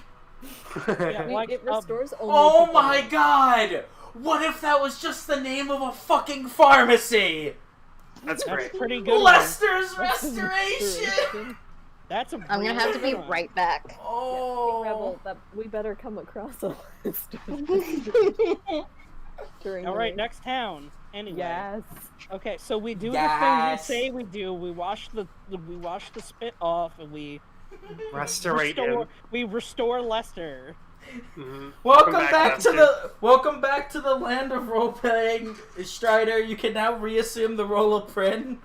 [SPEAKER 1] Yeah,
[SPEAKER 2] We-
[SPEAKER 1] like,
[SPEAKER 2] it restores only.
[SPEAKER 3] Oh
[SPEAKER 2] people.
[SPEAKER 3] my god! What if that was just the name of a fucking pharmacy?
[SPEAKER 4] That's
[SPEAKER 1] That's
[SPEAKER 4] great.
[SPEAKER 1] pretty good.
[SPEAKER 3] Lester's Restoration!
[SPEAKER 1] That's a.
[SPEAKER 5] I'm gonna have to be
[SPEAKER 1] good one.
[SPEAKER 5] right back.
[SPEAKER 2] King
[SPEAKER 3] Oh.
[SPEAKER 2] Rebel, that we better come across a list during.
[SPEAKER 1] All
[SPEAKER 2] the
[SPEAKER 1] right,
[SPEAKER 2] week.
[SPEAKER 1] next town. Anyway.
[SPEAKER 2] Yes.
[SPEAKER 1] Okay, so we do
[SPEAKER 3] Yes.
[SPEAKER 1] the things we say we do. We wash the spit off, and we
[SPEAKER 4] Restorate him.
[SPEAKER 1] restore Lester.
[SPEAKER 4] Mhm.
[SPEAKER 3] Welcome
[SPEAKER 4] Welcome
[SPEAKER 3] back
[SPEAKER 4] back,
[SPEAKER 3] to
[SPEAKER 4] Dustin.
[SPEAKER 3] welcome back to the land of role playing, Strider. You can now reassume the role of Prin.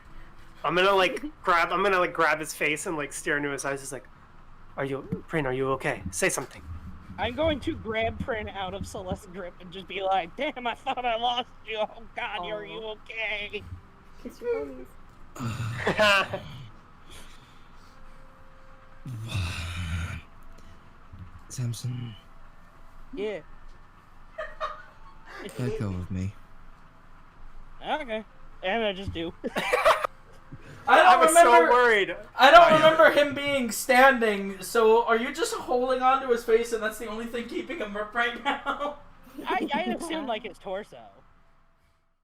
[SPEAKER 4] I'm gonna grab his face and like stare into his eyes. He's like, Prin, are you okay? Say something.
[SPEAKER 1] I'm going to grab Prin out of Celeste's grip and just be like, "Damn, I thought I lost you. Oh God, are you okay?"
[SPEAKER 2] Kiss your homies.
[SPEAKER 6] Samson,
[SPEAKER 1] Yeah.
[SPEAKER 8] Let go of me.
[SPEAKER 1] Okay. And I just do.
[SPEAKER 3] I
[SPEAKER 4] I
[SPEAKER 3] don't
[SPEAKER 4] was
[SPEAKER 3] remember.
[SPEAKER 4] so worried.
[SPEAKER 3] I don't remember him being standing. So are you just holding onto his face, and that's the only thing keeping him up right now?
[SPEAKER 1] I assume like his torso.